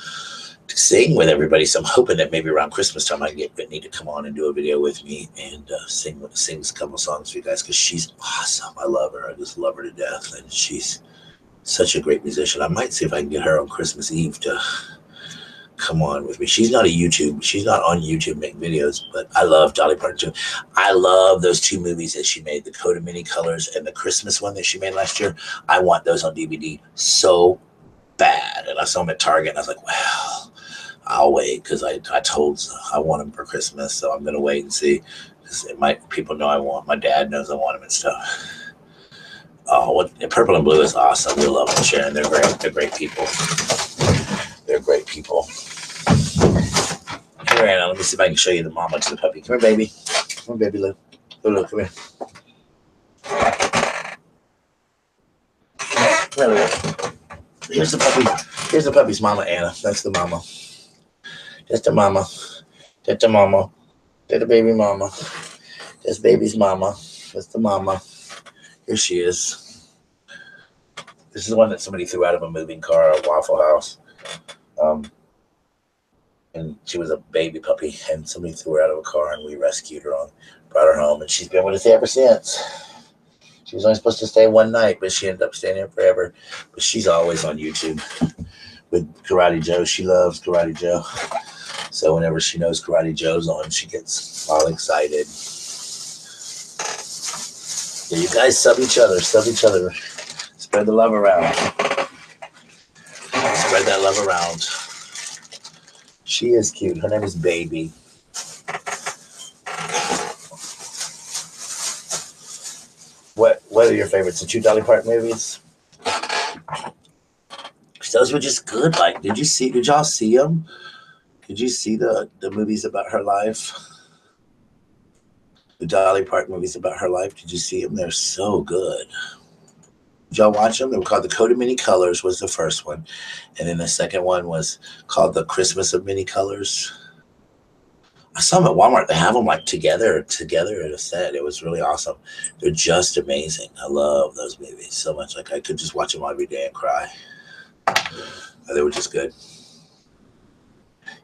sing with everybody. So I'm hoping that maybe around Christmas time I can get Whitney to come on and do a video with me and sing a couple songs for you guys, because she's awesome. I love her. I just love her to death, and she's such a great musician. I might see if I can get her on Christmas Eve to come on with me. She's not on YouTube making videos, but I love Dolly Parton too. I love those two movies that she made, the Coda Many Colors and the Christmas one that she made last year. I want those on DVD so bad. And I saw them at Target, and I was like, well, I'll wait, because I want them for Christmas, so I'm gonna wait and see. People know my dad knows I want them and stuff. Oh, Purple and Blue is awesome. We love them, Sharon. They're great. They're great people. They're great people. Here, Anna, let me see if I can show you the mama to the puppy. Come here, baby. Come here, baby Lou. Lou, come here. Come here, Lou. Here's the puppy. Here's the puppy's mama, Anna. That's the mama. That's the mama. That's the mama. That's the baby mama. That's baby's mama. That's the mama. Here she is. This is the one that somebody threw out of a moving car, a Waffle House. And she was a baby puppy, and somebody threw her out of a car, and we rescued her, brought her home, and she's been with us ever since. She was only supposed to stay one night, but she ended up staying here forever. But she's always on YouTube with Karate Joe. She loves Karate Joe. So whenever she knows Karate Joe's on, she gets all excited. Yeah, you guys sub each other. Spread the love around. Spread that love around. She is cute. Her name is Baby. What are your favorites? The two Dolly Parton movies? Those were just good. Like, did y'all see them? Did you see the movies about her life? The Dolly Parton movies about her life. Did you see them? They're so good. Did y'all watch them? They were called The Coat of Many Colors was the first one. And then the second one was called The Christmas of Many Colors. I saw them at Walmart. They have them like together in a set. It was really awesome. They're just amazing. I love those movies so much. Like, I could just watch them every day and cry. They were just good.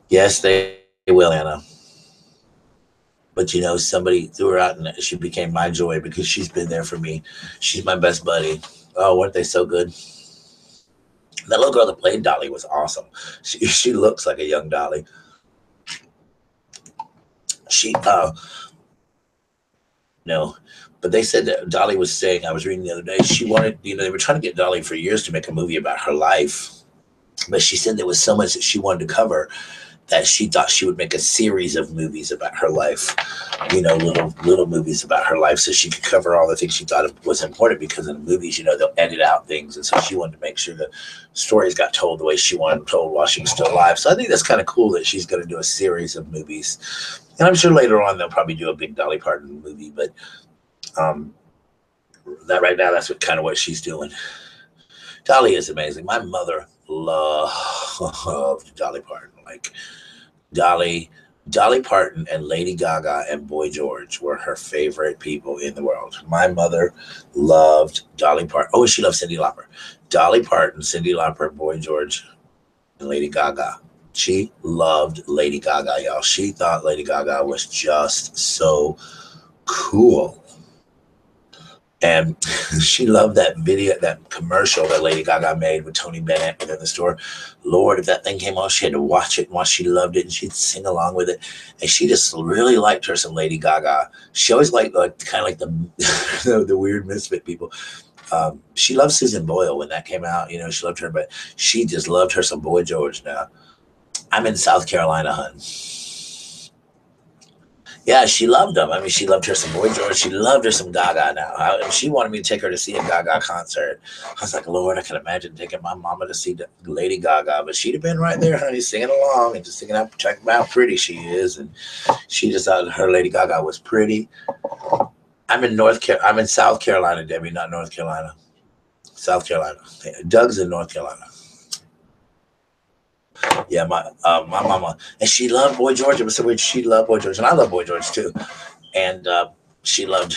Yes, they will, Anna. But, you know, somebody threw her out, and she became my joy because she's been there for me. She's my best buddy. Oh, weren't they so good? That little girl that played Dolly was awesome. She looks like a young Dolly. But they said that Dolly was saying, I was reading the other day, she wanted, they were trying to get Dolly for years to make a movie about her life. But she said there was so much that she wanted to cover that she thought she would make a series of movies about her life, little movies about her life, so she could cover all the things she thought was important, because in the movies, they'll edit out things. And so she wanted to make sure the stories got told the way she wanted them told while she was still alive. So I think that's kind of cool that she's going to do a series of movies. And I'm sure later on they'll probably do a big Dolly Parton movie, but that right now, that's what she's doing. Dolly is amazing. My mother loved Dolly Parton. Like, Dolly Parton and Lady Gaga and Boy George were her favorite people in the world. My mother loved Dolly Parton. Oh, she loved Cyndi Lauper. Dolly Parton, Cyndi Lauper, Boy George, and Lady Gaga. She loved Lady Gaga, y'all. She thought Lady Gaga was just so cool. And she loved that video, that commercial that Lady Gaga made with Tony Bennett within the store. Lord, if that thing came on, she had to watch it. And once she loved it, and she'd sing along with it. And she just really liked her some Lady Gaga. She always liked kind of like the weird misfit people. She loved Susan Boyle when that came out. She loved her, but she just loved her some Boy George now. I'm in South Carolina, hun. Yeah, she loved them. I mean, she loved her some Boy George. She loved her some Gaga now. She wanted me to take her to see a Gaga concert. I was like, Lord, I can imagine taking my mama to see Lady Gaga. But she'd have been right there, honey, singing along and just singing out, talking about how pretty she is. And she just thought her Lady Gaga was pretty. I'm in South Carolina, Debbie, not North Carolina. South Carolina. Doug's in North Carolina. Yeah, my mama, and she loved Boy George. It was so weird. She loved Boy George, and I love Boy George too. And she loved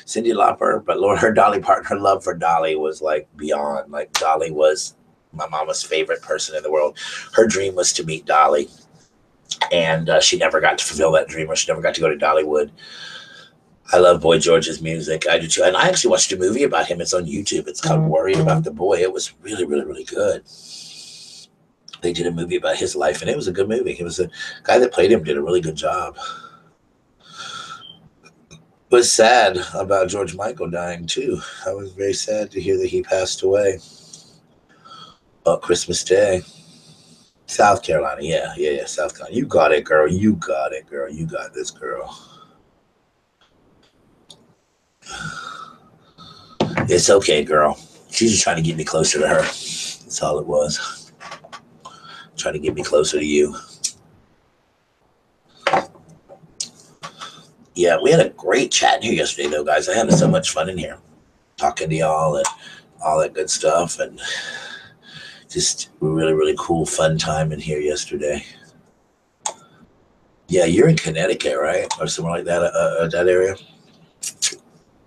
Cyndi Lauper, but Lord, her Dolly Parton, her love for Dolly was like beyond. Like, Dolly was my mama's favorite person in the world. Her dream was to meet Dolly, and she never got to fulfill that dream, or she never got to go to Dollywood. I love Boy George's music. I do too. And I actually watched a movie about him. It's on YouTube. It's called Worried About the Boy. It was really, really, really good. They did a movie about his life, and it was a good movie. It was a guy that played him did a really good job. Was sad about George Michael dying too. I was very sad to hear that he passed away on Christmas Day. South Carolina, yeah, South Carolina. You got it, girl. You got it, girl. You got this, girl. It's okay, girl. She's just trying to get me closer to her. That's all it was. Trying to get me closer to you. Yeah, we had a great chat in here yesterday, though, guys. I had so much fun in here, talking to y'all and all that good stuff, and just a really, really cool, fun time in here yesterday. Yeah, you're in Connecticut, right, or somewhere like that, that area.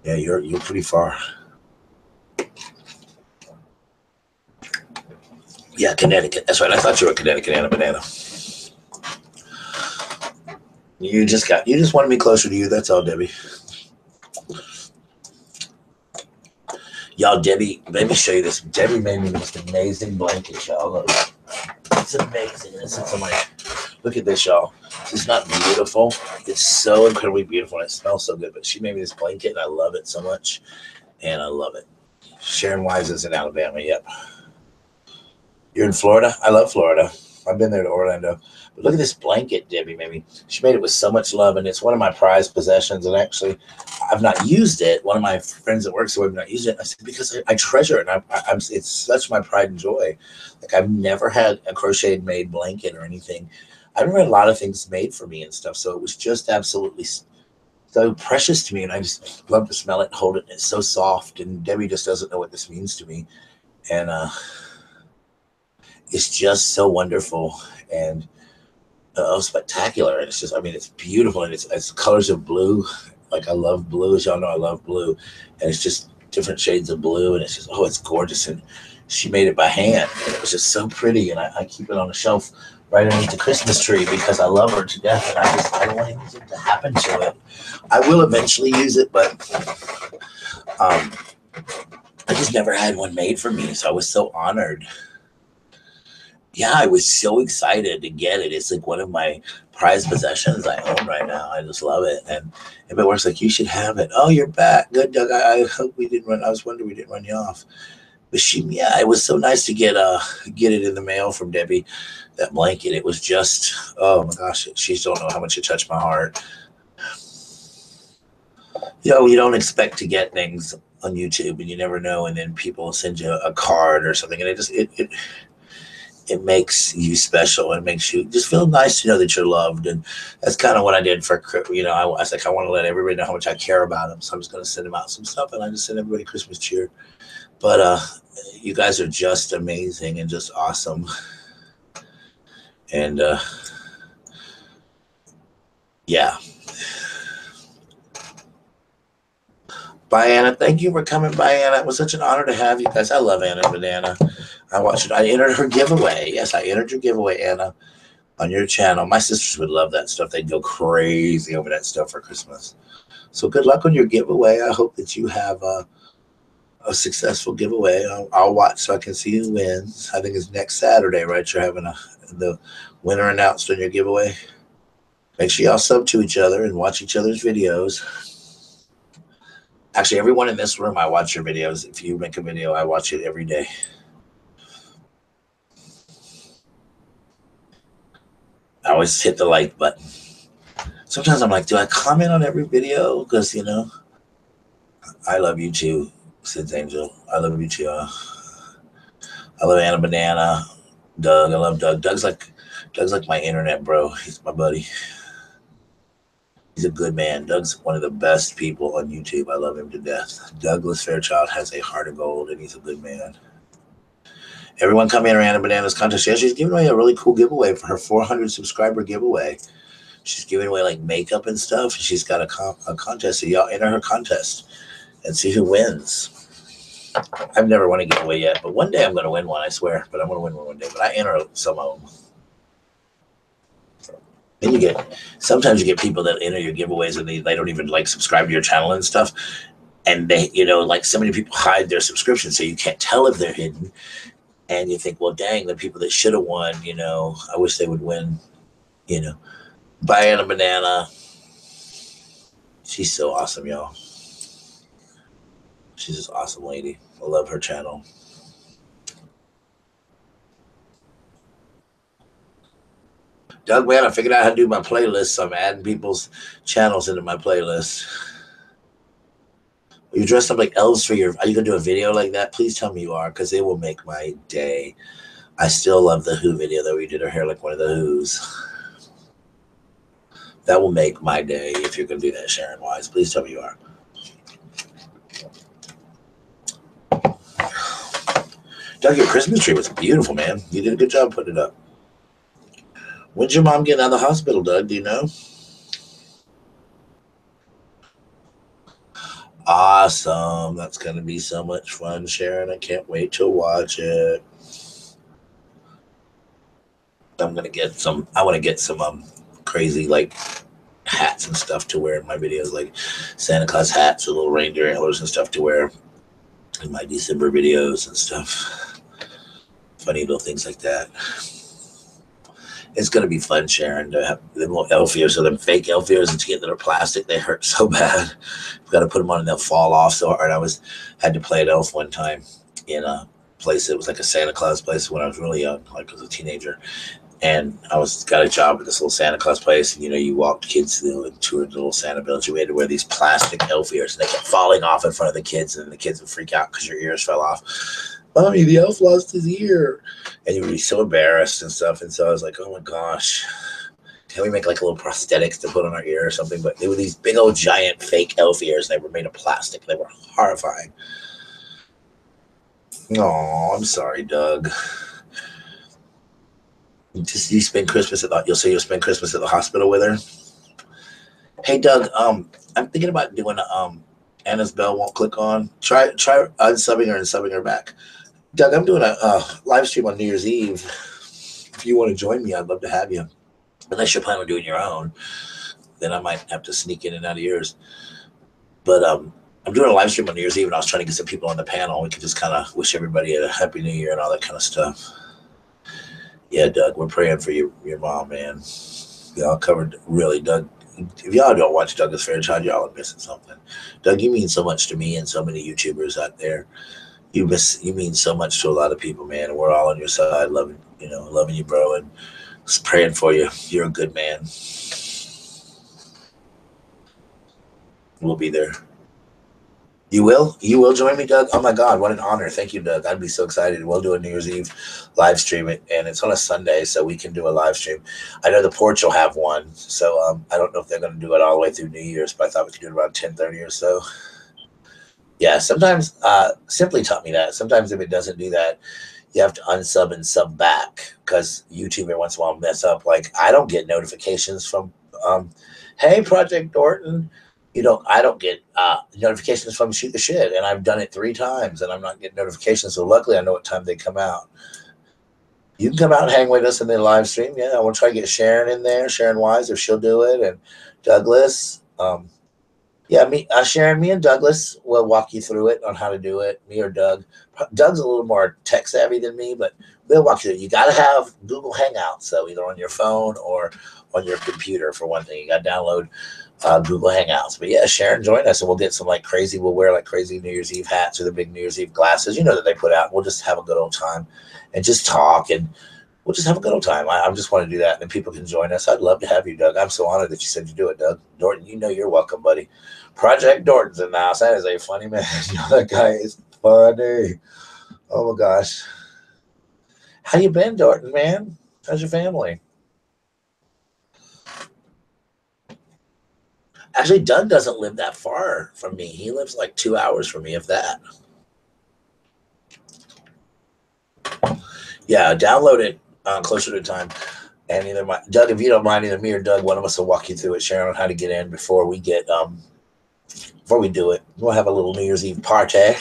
Yeah, you're pretty far. Yeah, Connecticut. That's right. I thought you were Connecticut, Anna Banana. You just wanted me closer to you. That's all, Debbie. Y'all, Debbie, let me show you this. Debbie made me this amazing blanket, y'all. Look. It's amazing. It sits on my. Look at this, y'all. It's not beautiful. It's so incredibly beautiful. It smells so good. But she made me this blanket, and I love it so much. And I love it. Sharon Wise is in Alabama. Yep. You're in Florida? I love Florida. I've been there to Orlando. But look at this blanket, Debbie, maybe. She made it with so much love, and it's one of my prized possessions. And actually, I've not used it. One of my friends that works there have not used it. I said, because I treasure it. And it's such my pride and joy. Like, I've never had a crocheted made blanket or anything. I've never had a lot of things made for me and stuff. So it was just absolutely so precious to me. And I just love to smell it and hold it. And it's so soft. And Debbie just doesn't know what this means to me. And, it's just so wonderful and spectacular. And it's just, I mean, it's beautiful, and it's colors of blue. Like, I love blue, as y'all know, I love blue, and it's just different shades of blue, and it's just, oh, it's gorgeous. And she made it by hand, and it was just so pretty. And I keep it on the shelf right underneath the Christmas tree because I love her to death, and I don't want anything to happen to it. I will eventually use it, but I just never had one made for me, so I was so honored. Yeah, I was so excited to get it. It's like one of my prized possessions I own right now. I just love it. And everybody works like, you should have it. Oh, you're back. Good, Doug. I hope we didn't run. I was wondering we didn't run you off. But it was so nice to get it in the mail from Debbie, that blanket. It was just, oh my gosh, she don't know how much it touched my heart. You know, you don't expect to get things on YouTube, and you never know. And then people send you a card or something, and it makes you special, and makes you just feel nice to know that you're loved. And that's kind of what I did for, I was like, I want to let everybody know how much I care about them. So I'm just going to send them out some stuff, and I just send everybody Christmas cheer. But you guys are just amazing and just awesome. And yeah. Bye, Anna. Thank you for coming by, Anna. It was such an honor to have you guys. I love Anna Banana. I watched it. I entered her giveaway. Yes, I entered your giveaway, Anna, on your channel. My sisters would love that stuff. They'd go crazy over that stuff for Christmas. So good luck on your giveaway. I hope that you have a successful giveaway. I'll watch so I can see who wins. I think it's next Saturday, right? You're having the winner announced on your giveaway. Make sure y'all sub to each other and watch each other's videos. Actually, everyone in this room, I watch your videos. If you make a video, I watch it every day. I always hit the like button. Sometimes I'm like, do I comment on every video? Because, I love you too, Sid's Angel. I love you too. I love Anna Banana. Doug, I love Doug. Doug's like my internet bro. He's my buddy. He's a good man. Doug's one of the best people on YouTube. I love him to death. Douglas Fairchild has a heart of gold, and he's a good man. Everyone come in to Anna Banana's contest. Yeah, she's giving away a really cool giveaway for her 400 subscriber giveaway. She's giving away like makeup and stuff. She's got a contest, so y'all enter her contest and see who wins. I've never won a giveaway yet, but one day I'm going to win one, I swear. But I'm going to win one day. But I enter some of them. Then sometimes you get people that enter your giveaways and they don't even like subscribe to your channel and stuff. And they, like so many people hide their subscription, so you can't tell if they're hidden. And you think, well, dang, the people that should have won, I wish they would win, Buying a banana. She's so awesome, y'all. She's this awesome lady. I love her channel. Doug, man, I figured out how to do my playlist, so I'm adding people's channels into my playlist. Are you dressed up like elves are you going to do a video like that? Please tell me you are, because it will make my day. I still love the Who video that we did her hair like one of the Who's. That will make my day if you're going to do that, Sharon Wise. Please tell me you are. Doug, your Christmas tree was beautiful, man. You did a good job putting it up. When's your mom getting out of the hospital, Doug? Do you know? Awesome. That's going to be so much fun, Sharon. I can't wait to watch it. I'm going to get some, I want to get some crazy like hats and stuff to wear in my videos, like Santa Claus hats with little reindeer antlers and stuff to wear in my December videos and stuff. Funny little things like that. It's going to be fun, Sharon, to have them little elf ears. So them fake elf ears that you get that are plastic, they hurt so bad. You've got to put them on and they'll fall off so hard. I had to play an elf one time in a place that was like a Santa Claus place when I was really young, like as a teenager. And I got a job at this little Santa Claus place. And, you walked kids through and toured the little Santa village. And we had to wear these plastic elf ears. And they kept falling off in front of the kids. And the kids would freak out because your ears fell off. Mommy, the elf lost his ear. And you would be so embarrassed and stuff. And so I was like, oh my gosh, can we make like a little prosthetics to put on our ear or something? But they were these big old giant fake elf ears. And they were made of plastic. They were horrifying. Oh, I'm sorry, Doug. You'll spend Christmas at the hospital with her. Hey, Doug, I'm thinking about doing Anna's bell won't click on. Try unsubbing her and subbing her back. Doug, I'm doing a live stream on New Year's Eve. If you want to join me, I'd love to have you. Unless you're planning on doing your own, then I might have to sneak in and out of yours. But I'm doing a live stream on New Year's Eve, and I was trying to get some people on the panel. We could just kind of wish everybody a happy New Year and all that kind of stuff. Yeah, Doug, we're praying for your mom, man. Y'all covered, really, Doug. If y'all don't watch Douglas Fairchild, y'all are missing something. Doug, you mean so much to me and so many YouTubers out there. You mean so much to a lot of people, man. And we're all on your side, loving you, bro, and just praying for you. You're a good man. We'll be there. You will join me, Doug? Oh my God, what an honor. Thank you, Doug. I'd be so excited. We'll do a New Year's Eve live stream, and it's on a Sunday, so we can do a live stream. I know the porch will have one, so I don't know if they're going to do it all the way through New Year's, but I thought we could do it around 10:30 or so. Yeah, sometimes Simply taught me that. Sometimes if it doesn't do that, you have to unsub and sub back, because YouTube every once in a while mess up. Like, I don't get notifications from, hey, Project Norton. I don't get notifications from Shoot the Shit, and I've done it 3 times, and I'm not getting notifications. So luckily, I know what time they come out. You can come out and hang with us in the live stream. Yeah, I want to try to get Sharon in there, Sharon Wise, if she'll do it, and Douglas. Sharon, me and Douglas will walk you through it on how to do it. Me or Doug. Doug's a little more tech savvy than me, but we'll walk you through it. You got to have Google Hangouts, so either on your phone or on your computer. For one thing, you got to download Google Hangouts. But yeah, Sharon, join us, and we'll get some we'll wear like crazy New Year's Eve hats or the big New Year's Eve glasses, that they put out. We'll just have a good old time and just talk, and we'll just have a good old time. I just want to do that, and people can join us. I'd love to have you, Doug. I'm so honored that you said you do it, Doug. Norton, you're welcome, buddy. Project Norton's in the house. That is a funny man. That guy is funny. Oh my gosh. How you been, Norton, man? How's your family? Actually, Doug doesn't live that far from me. He lives like 2 hours from me, if that. Yeah, download it closer to time. And Doug, if you don't mind, either me or Doug, one of us will walk you through it, Sharon, on how to get in before we do it. We'll have a little New Year's Eve party.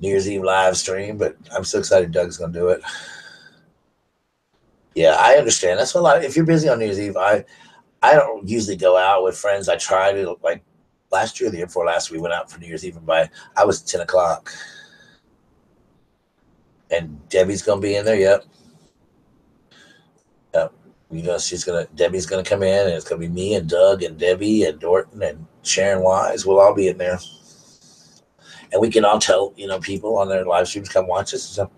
New Year's Eve live stream, but I'm so excited Doug's gonna do it. Yeah, I understand. That's what a lot. If you're busy on New Year's Eve, I don't usually go out with friends. I try to like last year, the year before last, we went out for New Year's Eve, and by I was 10 o'clock, and Debbie's gonna be in there. Yep, yep. Debbie's gonna come in, and it's gonna be me and Doug and Debbie and Dorton and Sharon Wise. We'll all be in there, and we can all tell people on their live streams come watch us. So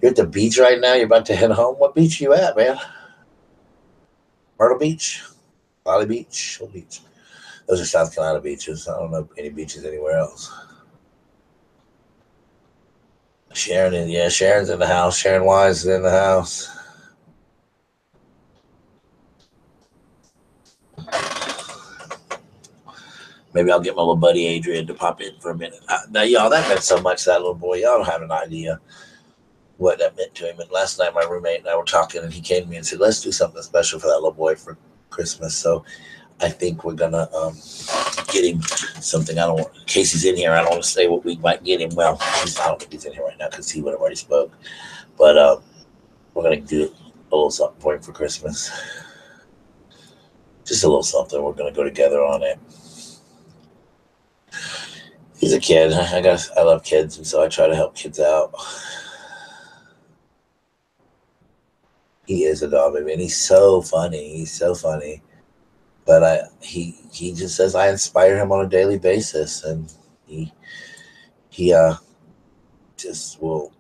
you're at the beach right now. You're about to head home. What beach are you at, man? Myrtle Beach, Valley Beach, what beach? Those are South Carolina beaches. I don't know any beaches anywhere else. Sharon's in the house. Sharon Wise is in the house. Maybe I'll get my little buddy Adrian to pop in for a minute. Now, y'all, that meant so much to that little boy. Y'all don't have an idea what that meant to him. And last night, my roommate and I were talking, and he came to me and said, let's do something special for that little boy for Christmas. So I think we're going to get him something. Casey's in here. I don't want to say what we might get him. Well, I don't think he's in here right now because he would have already spoke. But we're going to do a little something for him for Christmas. Just a little something. We're going to go together on it. He's a kid. I love kids, and so I try to help kids out. He is a dog, baby, and he's so funny. He's so funny. But he just says I inspire him on a daily basis, and he just will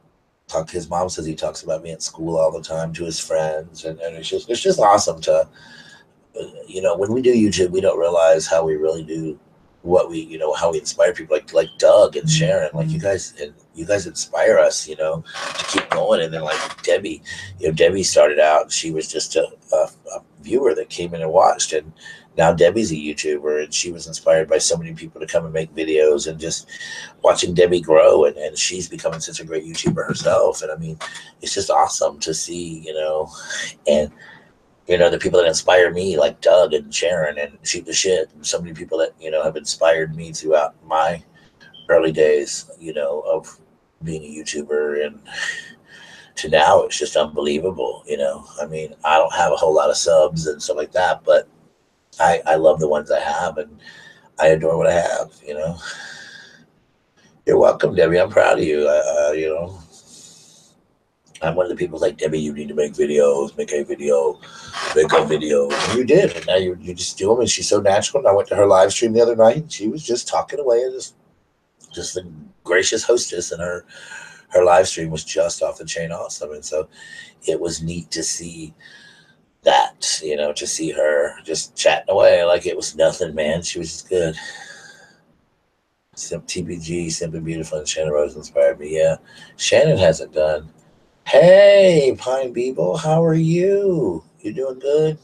talk. His mom says he talks about me at school all the time to his friends, and it's just awesome to when we do YouTube, we don't realize how we really do what how we inspire people like Doug and Sharon, like you guys inspire us, to keep going. And then like Debbie, Debbie started out, she was just a viewer that came in and watched, and now Debbie's a YouTuber, and she was inspired by so many people to come and make videos, and just watching Debbie grow, and she's becoming such a great YouTuber herself. And I mean, it's just awesome to see, and the people that inspire me, like Doug and Sharon and Shoot the Shit, and so many people that, have inspired me throughout my early days, of being a YouTuber, and to now it's just unbelievable. I mean, I don't have a whole lot of subs and stuff like that, but I love the ones I have, and I adore what I have, You're welcome, Debbie. I'm proud of you. I'm one of the people like, Debbie, you need to make videos, make a video. And you did. And now you just do them. And she's so natural. And I went to her live stream the other night, and she was just talking away, and just the gracious hostess. And her live stream was just off the chain awesome. And so it was neat to see that, to see her just chatting away like it was nothing, man. She was just good. TPG, Simply Beautiful, and Shannon Rose inspired me. Yeah. Shannon hasn't done. Hey, Pine Beeble, how are you? You doing good?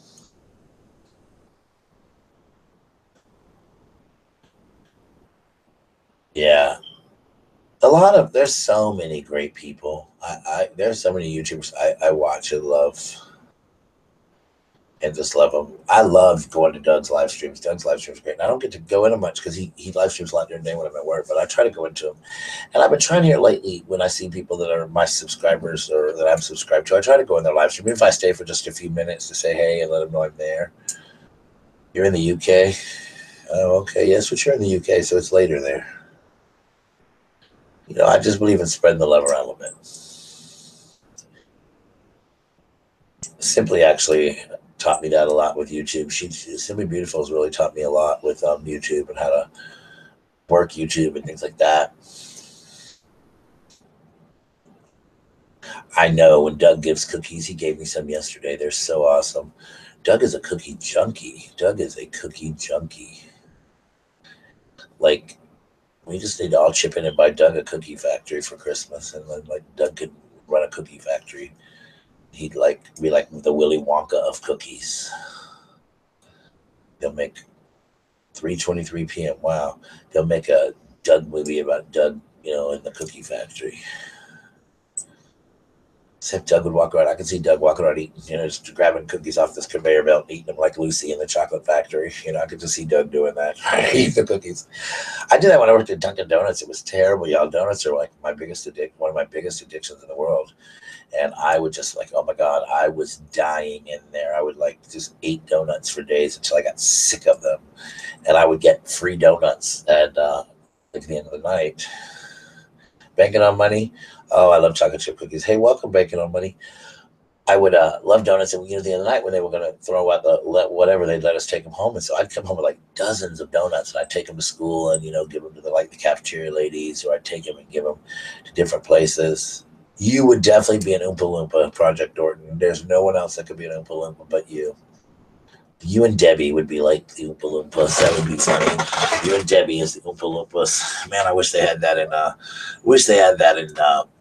Yeah. There's so many great people. There's so many YouTubers I watch and love, and just love them. I love going to Doug's live streams. Doug's live streams are great. And I don't get to go into much because he live streams a lot during the day when I'm at work, but I try to go into them. And I've been trying here lately, when I see people that are my subscribers or that I'm subscribed to, I try to go in their live stream, even if I stay for just a few minutes to say hey and let them know I'm there. You're in the UK? Oh, okay. Yes, but you're in the UK, so it's later there. I just believe in spreading the love around a little bit. Simply actually taught me that a lot with YouTube. Simply Beautiful has really taught me a lot with YouTube and how to work YouTube and things like that. I know when Doug gives cookies, he gave me some yesterday. They're so awesome. Doug is a cookie junkie. Like, we just need to all chip in and buy Doug a cookie factory for Christmas, and then like Doug could run a cookie factory. He'd be like the Willy Wonka of cookies. They'll make 3:23 p.m. Wow. They'll make a Doug movie about Doug, in the cookie factory. Except Doug would walk around. I could see Doug walking around eating, just grabbing cookies off this conveyor belt and eating them like Lucy in the chocolate factory. I could just see Doug doing that. Eat the cookies. I did that when I worked at Dunkin' Donuts. It was terrible, y'all. Donuts are like one of my biggest addictions in the world. And I would just like, oh my God, I was dying in there. I would like just eat donuts for days until I got sick of them. And I would get free donuts at the end of the night. Banking on Money. Oh, I love chocolate chip cookies. Hey, welcome, Banking on Money. I would love donuts, and at the end of the night when they were going to throw out whatever, they'd let us take them home, and so I'd come home with like dozens of donuts, and I'd take them to school and give them to the cafeteria ladies, or I'd take them and give them to different places. You would definitely be an Oompa Loompa, Project Dorton. There's no one else that could be an Oompa Loompa but you. You and Debbie would be like the Oompa Loompas. That would be funny. You and Debbie as the Oompa Loompas. Man, I wish they had that in.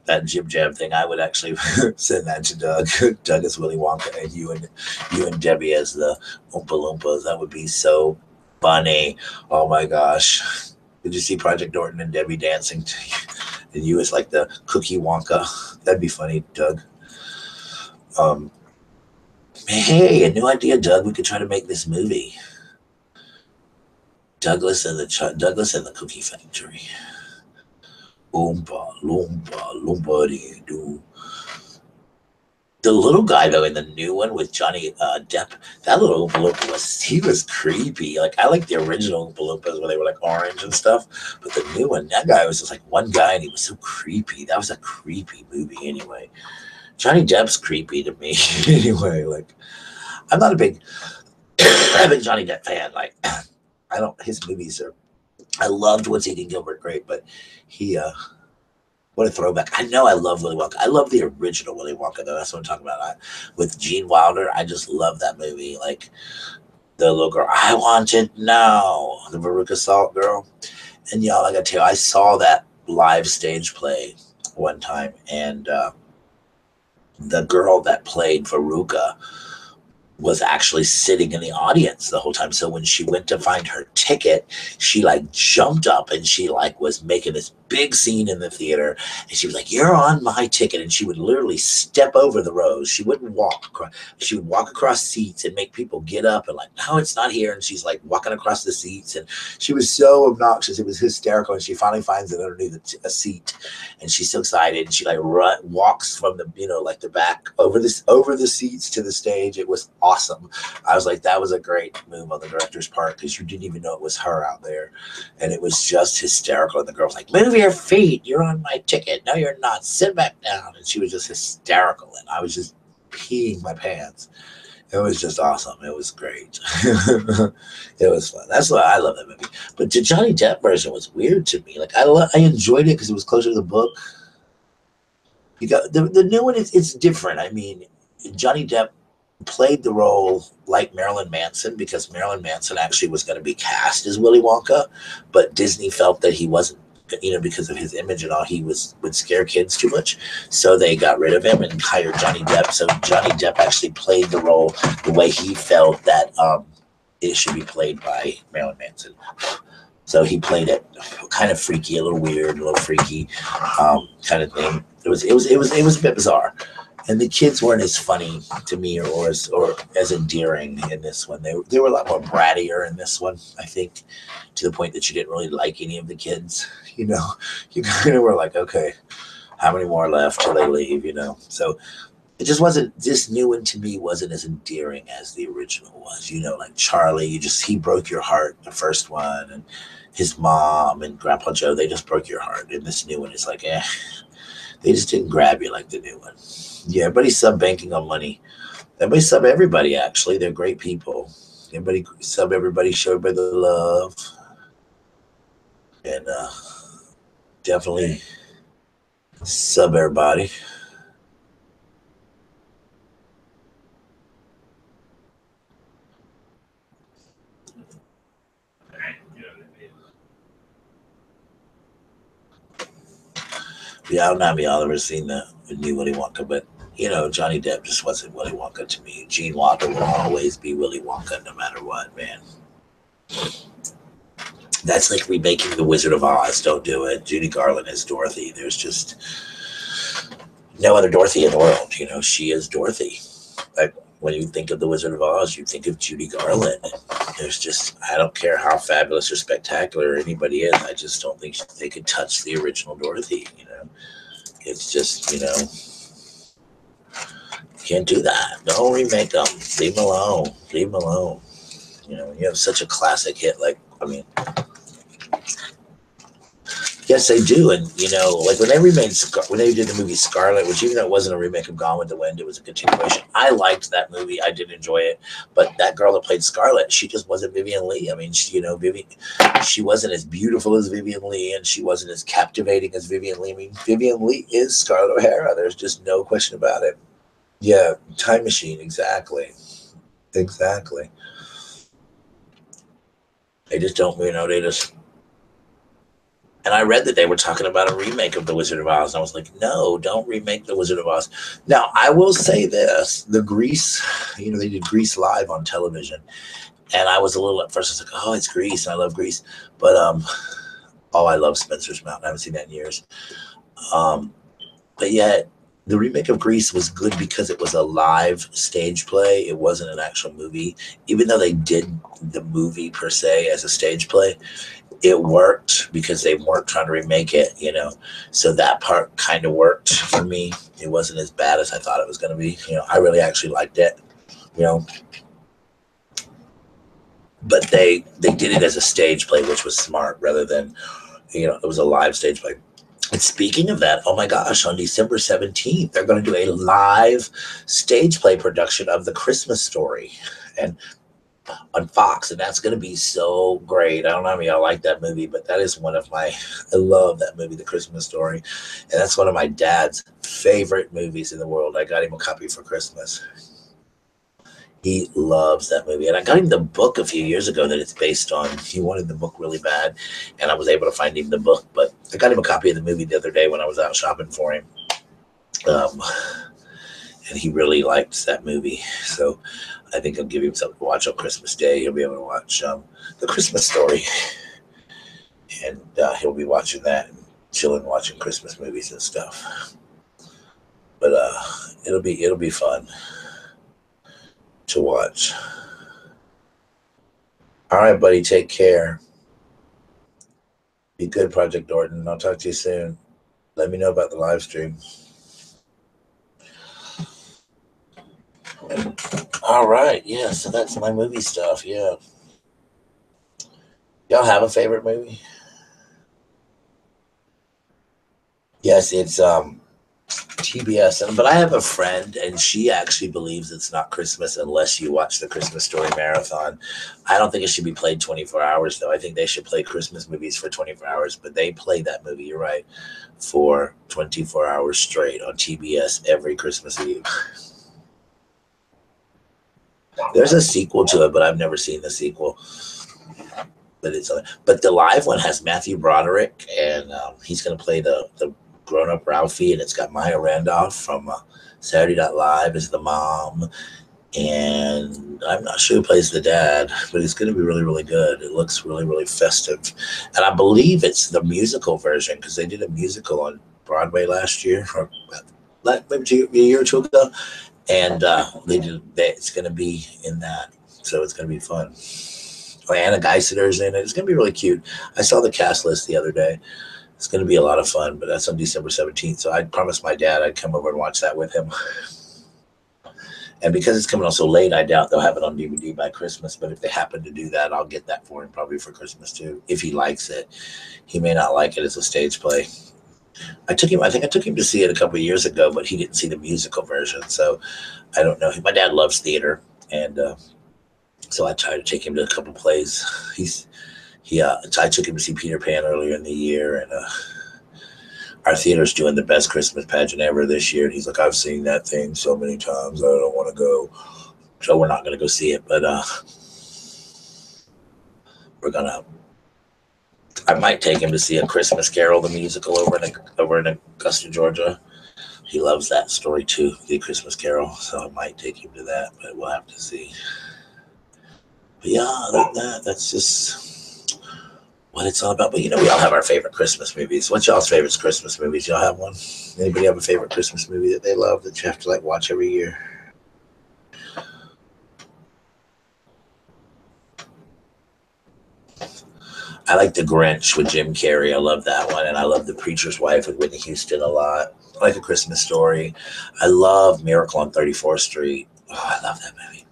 That Jib Jab thing. I would actually send that to Doug. Doug as Willy Wonka, and you and Debbie as the Oompa Loompas. That would be so funny. Oh my gosh! Did you see Project Dorton and Debbie dancing to you? And you as like the Cookie Wonka? That'd be funny, Doug. Hey, a new idea, Doug. We could try to make this movie. Douglas and the Cookie Factory. Oompa Loompa Loompa doo. The little guy though in the new one with Johnny Depp, that little Oompa Loompa was creepy. Like I like the original Oompa Loompas where they were like orange and stuff, but the new one, that guy was just like one guy and he was so creepy. That was a creepy movie anyway. Johnny Depp's creepy to me anyway. Like I'm not a big Johnny Depp fan. Like his movies are. I loved What's Eating Gilbert Grape, but he what a throwback. I know I love Willy Wonka. I love the original Willy Wonka though. That's what I'm talking about. With Gene Wilder, I just love that movie. Like the little girl, I want it now. The Veruca Salt girl. And y'all, I gotta tell you, I saw that live stage play one time, and the girl that played Veruca was actually sitting in the audience the whole time. So when she went to find her ticket, she like jumped up and she like was making this big scene in the theater. And she was like, "You're on my ticket." And she would literally step over the rows. She wouldn't walk. She would walk across seats and make people get up and like, "No, it's not here." And she's like walking across the seats. And she was so obnoxious. It was hysterical. And she finally finds it underneath a seat. And she's so excited. And she like walks from the, like the back over the seats to the stage. It was awesome. I was like, that was a great move on the director's part because you didn't even know it was her out there. And it was just hysterical. And the girl was like, "Move your feet. You're on my ticket. No, you're not. Sit back down." And she was just hysterical. And I was just peeing my pants. It was just awesome. It was great. It was fun. That's why I love that movie. But the Johnny Depp version was weird to me. Like I enjoyed it because it was closer to the book. You got the new one. It's different. I mean, Johnny Depp played the role like Marilyn Manson because Marilyn Manson actually was going to be cast as Willy Wonka, but Disney felt that he wasn't, because of his image and all, would scare kids too much. So they got rid of him and hired Johnny Depp. So Johnny Depp actually played the role the way he felt that it should be played by Marilyn Manson. So he played it kind of freaky, a little weird, a little freaky kind of thing. It was a bit bizarre. And the kids weren't as funny to me or as endearing in this one. They were a lot more brattier in this one, I think, to the point that you didn't really like any of the kids. You kind of were like, okay, how many more left till they leave, So it just wasn't, this new one to me wasn't as endearing as the original was. Like Charlie, he broke your heart, the first one, and his mom and Grandpa Joe, they just broke your heart. And this new one is like, they just didn't grab you like the new one. Yeah, everybody's banking on money. Everybody sub everybody, actually. They're great people. Everybody sub everybody, show everybody the love. And definitely sub everybody. Yeah, I don't know if y'all ever seen the new Willy Wonka, but Johnny Depp just wasn't Willy Wonka to me. Gene Wilder will always be Willy Wonka no matter what, man. That's like remaking The Wizard of Oz. Don't do it. Judy Garland as Dorothy. There's just, no other Dorothy in the world. She is Dorothy. Like when you think of the Wizard of Oz, you think of Judy Garland. There's just, I don't care how fabulous or spectacular anybody is. I just don't think they could touch the original Dorothy. It's just, can't do that. Don't remake them. Leave them alone. Leave them alone. When you have such a classic hit, yes, they do. And, like when they did the movie Scarlet, which even though it wasn't a remake of Gone with the Wind, it was a continuation. I liked that movie. I did enjoy it. But that girl that played Scarlet, she just wasn't Vivian Leigh. I mean, she wasn't as beautiful as Vivian Leigh, and she wasn't as captivating as Vivian Leigh. I mean, Vivian Leigh is Scarlett O'Hara. There's just no question about it. Yeah, Time Machine, exactly. Exactly. They just don't, they just. And I read that they were talking about a remake of The Wizard of Oz. And I was like, no, don't remake The Wizard of Oz. Now, I will say this. The Grease, they did Grease live on television. And I was a little, at first, I was like, oh, it's Grease. And I love Grease. But, I love Spencer's Mountain. I haven't seen that in years. But yet, the remake of Grease was good because it was a live stage play. It wasn't an actual movie. Even though they did the movie per se as a stage play, it worked because they weren't trying to remake it, So that part kind of worked for me. It wasn't as bad as I thought it was going to be. I really actually liked it, But they did it as a stage play, which was smart rather than, it was a live stage play. And speaking of that, oh my gosh, on December 17th, they're going to do a live stage play production of The Christmas Story. And on Fox, and that's going to be so great. I don't know how many y'all like that movie, but that is one of I love that movie, The Christmas Story, and that's one of my dad's favorite movies in the world. I got him a copy for Christmas. He loves that movie, and I got him the book a few years ago that it's based on. He wanted the book really bad, and I was able to find him the book, but I got him a copy of the movie the other day when I was out shopping for him. And he really liked that movie, so I think I'll give him something to watch on Christmas Day. He'll be able to watch The Christmas Story, and he'll be watching that and chilling, watching Christmas movies and stuff. But it'll be fun to watch. All right, buddy, take care. Be good, Project Dorton. I'll talk to you soon. Let me know about the live stream. All right, yeah, so that's my movie stuff, yeah. Y'all have a favorite movie? Yes, it's TBS, but I have a friend, and she actually believes it's not Christmas unless you watch the Christmas Story Marathon. I don't think it should be played 24 hours, though. I think they should play Christmas movies for 24 hours, but they play that movie, you're right, for 24 hours straight on TBS every Christmas Eve. There's a sequel to it, but I've never seen the sequel. But the live one has Matthew Broderick, and he's going to play the grown-up Ralphie, and it's got Maya Randolph from Saturday Night Live as the mom, and I'm not sure who plays the dad, but it's going to be really, really good. It looks really, really festive, and I believe it's the musical version because they did a musical on Broadway last year, or maybe a year or two ago, and it's going to be in that, so it's going to be fun. Anna Geisler's in it. It's going to be really cute. I saw the cast list the other day. It's going to be a lot of fun, but that's on December 17th. So I promised my dad I'd come over and watch that with him. And because it's coming on so late, I doubt they'll have it on DVD by Christmas. But if they happen to do that, I'll get that for him probably for Christmas too, if he likes it. He may not like it as a stage play. I think I took him to see it a couple of years ago, but he didn't see the musical version. So I don't know. My dad loves theater, and so I tried to take him to a couple plays. I took him to see Peter Pan earlier in the year, and our theater's doing the best Christmas pageant ever this year. And he's like, I've seen that thing so many times, I don't want to go. So we're not going to go see it, but I might take him to see A Christmas Carol, the musical, over in Augusta, Georgia. He loves that story too, the Christmas Carol. So I might take him to that, but we'll have to see. But yeah, other than that, that's just what it's all about. But we all have our favorite Christmas movies. What's y'all's favorite Christmas movies? Y'all have one? Anybody have a favorite Christmas movie that they love that you have to like watch every year? I like The Grinch with Jim Carrey. I love that one. And I love The Preacher's Wife with Whitney Houston a lot. I like A Christmas Story. I love Miracle on 34th Street. Oh, I love that movie.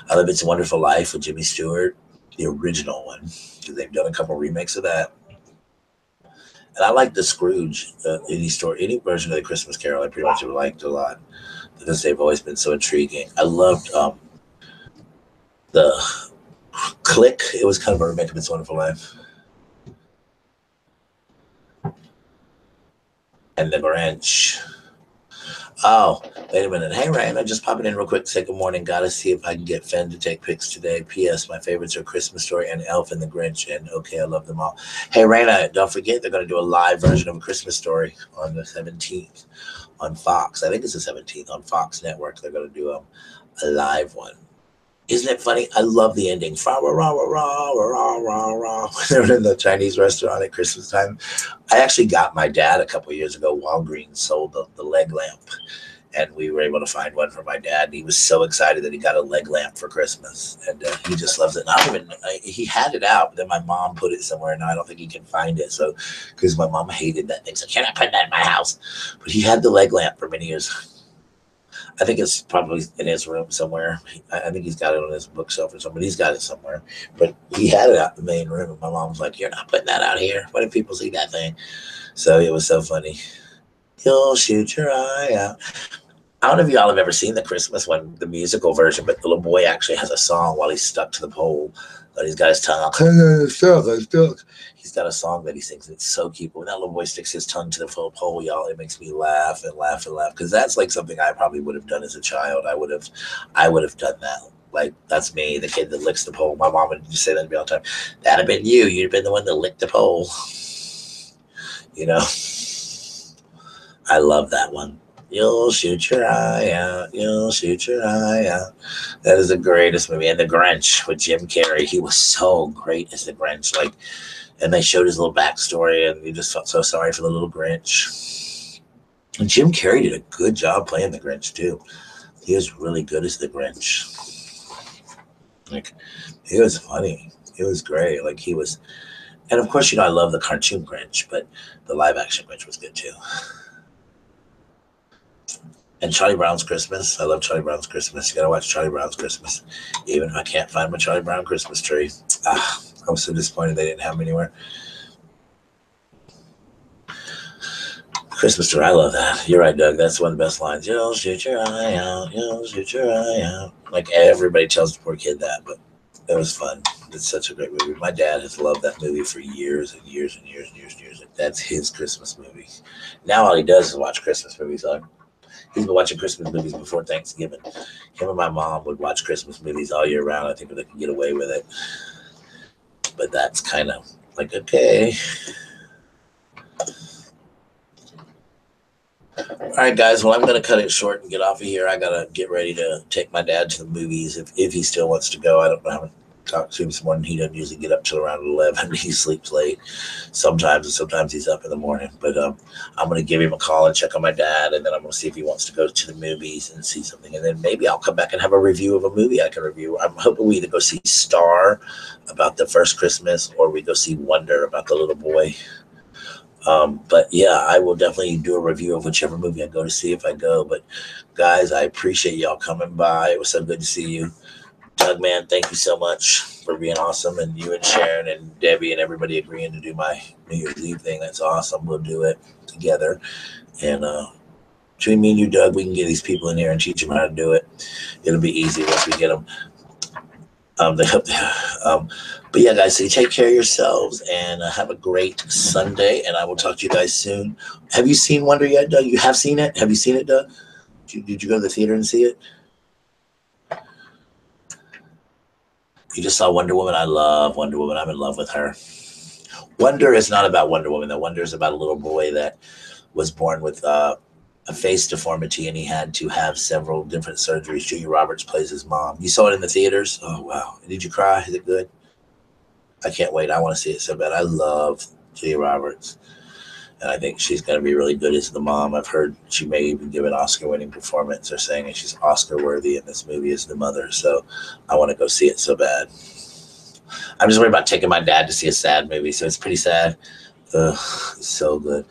I love It's a Wonderful Life with Jimmy Stewart, the original one, because they've done a couple remakes of that. And I like the Scrooge, any version of the Christmas Carol. I pretty much have liked a lot because they've always been so intriguing. I loved the Click. It was kind of a remake of It's a Wonderful Life. And The Grinch. Oh, wait a minute. Hey, Ryan, I'm just popping in real quick to say good morning. Gotta see if I can get Fenn to take pics today. P.S. My favorites are Christmas Story and Elf and the Grinch. And okay, I love them all. Hey, Raina, don't forget they're going to do a live version of A Christmas Story on the 17th on Fox. I think it's the 17th on Fox Network. They're going to do a live one. Isn't it funny? I love the ending. When they're in the Chinese restaurant at Christmas time. I actually got my dad a couple of years ago. Walgreens sold the leg lamp, and we were able to find one for my dad. And he was so excited that he got a leg lamp for Christmas, and he just loves it. And he had it out, but then my mom put it somewhere, and I don't think he can find it. So, because my mom hated that thing, so you're not putting that in my house. But he had the leg lamp for many years. I think it's probably in his room somewhere. I think he's got it on his bookshelf or something. He's got it somewhere. But he had it out in the main room, and my mom was like, "You're not putting that out here. What if people see that thing?" So it was so funny. You'll shoot your eye out. I don't know if y'all have ever seen the Christmas one, the musical version, but the little boy actually has a song while he's stuck to the pole. But he's got his tongue out. I'm stuck. He's got a song that he sings, and it's so cute. But when that little boy sticks his tongue to the pole, y'all, it makes me laugh and laugh and laugh, because that's like something I probably would have done as a child. I would have done that. Like, that's me, the kid that licks the pole. My mom would just say that to me all the time. That'd have been you. You'd have been the one that licked the pole. I love that one. You'll shoot your eye out. You'll shoot your eye out. That is the greatest movie. And The Grinch with Jim Carrey. He was so great as the Grinch. And they showed his little backstory, and you just felt so sorry for the little Grinch. And Jim Carrey did a good job playing the Grinch too. He was really good as the Grinch. He was funny. He was great. And of course, I love the cartoon Grinch, but the live action Grinch was good too. And Charlie Brown's Christmas. I love Charlie Brown's Christmas. You gotta watch Charlie Brown's Christmas. Even if I can't find my Charlie Brown Christmas tree. I was so disappointed they didn't have them anywhere. Christmas tree, I love that. You're right, Doug. That's one of the best lines. You'll shoot your eye out. You'll shoot your eye out. Like, everybody tells the poor kid that, but it was fun. It's such a great movie. My dad has loved that movie for years and years and years and years and years. That's his Christmas movie. Now all he does is watch Christmas movies. He's been watching Christmas movies before Thanksgiving. Him and my mom would watch Christmas movies all year round. I think they could get away with it. But that's kind of like, okay. All right, guys. Well, I'm going to cut it short and get off of here. I got to get ready to take my dad to the movies if he still wants to go. I don't know. I haven't talked to him this morning. He doesn't usually get up till around 11. He sleeps late sometimes, and sometimes he's up in the morning. But I'm going to give him a call and check on my dad, and then I'm going to see if he wants to go to the movies and see something. And then maybe I'll come back and have a review of a movie I can review. I'm hoping we either go see Star about the first Christmas, or we go see Wonder about the little boy. But yeah, I will definitely do a review of whichever movie I go to see if I go. But guys, I appreciate y'all coming by. It was so good to see you. Doug, man, thank you so much for being awesome. And you and Sharon and Debbie and everybody agreeing to do my New Year's Eve thing. That's awesome. We'll do it together. And between me and you, Doug, we can get these people in here and teach them how to do it. It'll be easy once we get them. But yeah, guys, so you take care of yourselves and have a great Sunday. And I will talk to you guys soon. Have you seen Wonder yet, Doug? You have seen it? Have you seen it, Doug? Did you go to the theater and see it? You just saw Wonder Woman. I love Wonder Woman. I'm in love with her. Wonder is not about Wonder Woman. The Wonder is about a little boy that was born with a face deformity, and he had to have several different surgeries. Julia Roberts plays his mom. You saw it in the theaters? Oh, wow. Did you cry? Is it good? I can't wait. I want to see it so bad. I love Julia Roberts, and I think she's going to be really good as the mom. I've heard she may even give an Oscar-winning performance. They're saying that she's Oscar-worthy in this movie as the mother. So I want to go see it so bad. I'm just worried about taking my dad to see a sad movie, so it's pretty sad. Ugh, it's so good.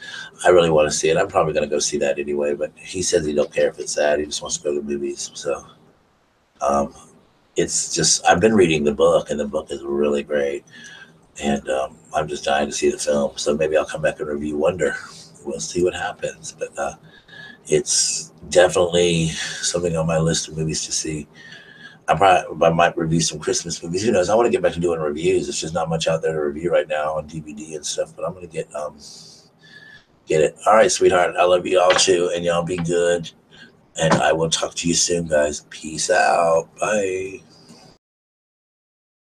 I really want to see it. I'm probably going to go see that anyway, but he says he don't care if it's sad. He just wants to go to the movies. So um, it's just, I've been reading the book, and the book is really great. And I'm just dying to see the film. So maybe I'll come back and review Wonder. We'll see what happens. But it's definitely something on my list of movies to see. I might review some Christmas movies. Who knows? I want to get back to doing reviews. There's just not much out there to review right now on DVD and stuff. But I'm gonna get it. All right, sweetheart. I love you all too, and y'all be good. And I will talk to you soon, guys. Peace out. Bye.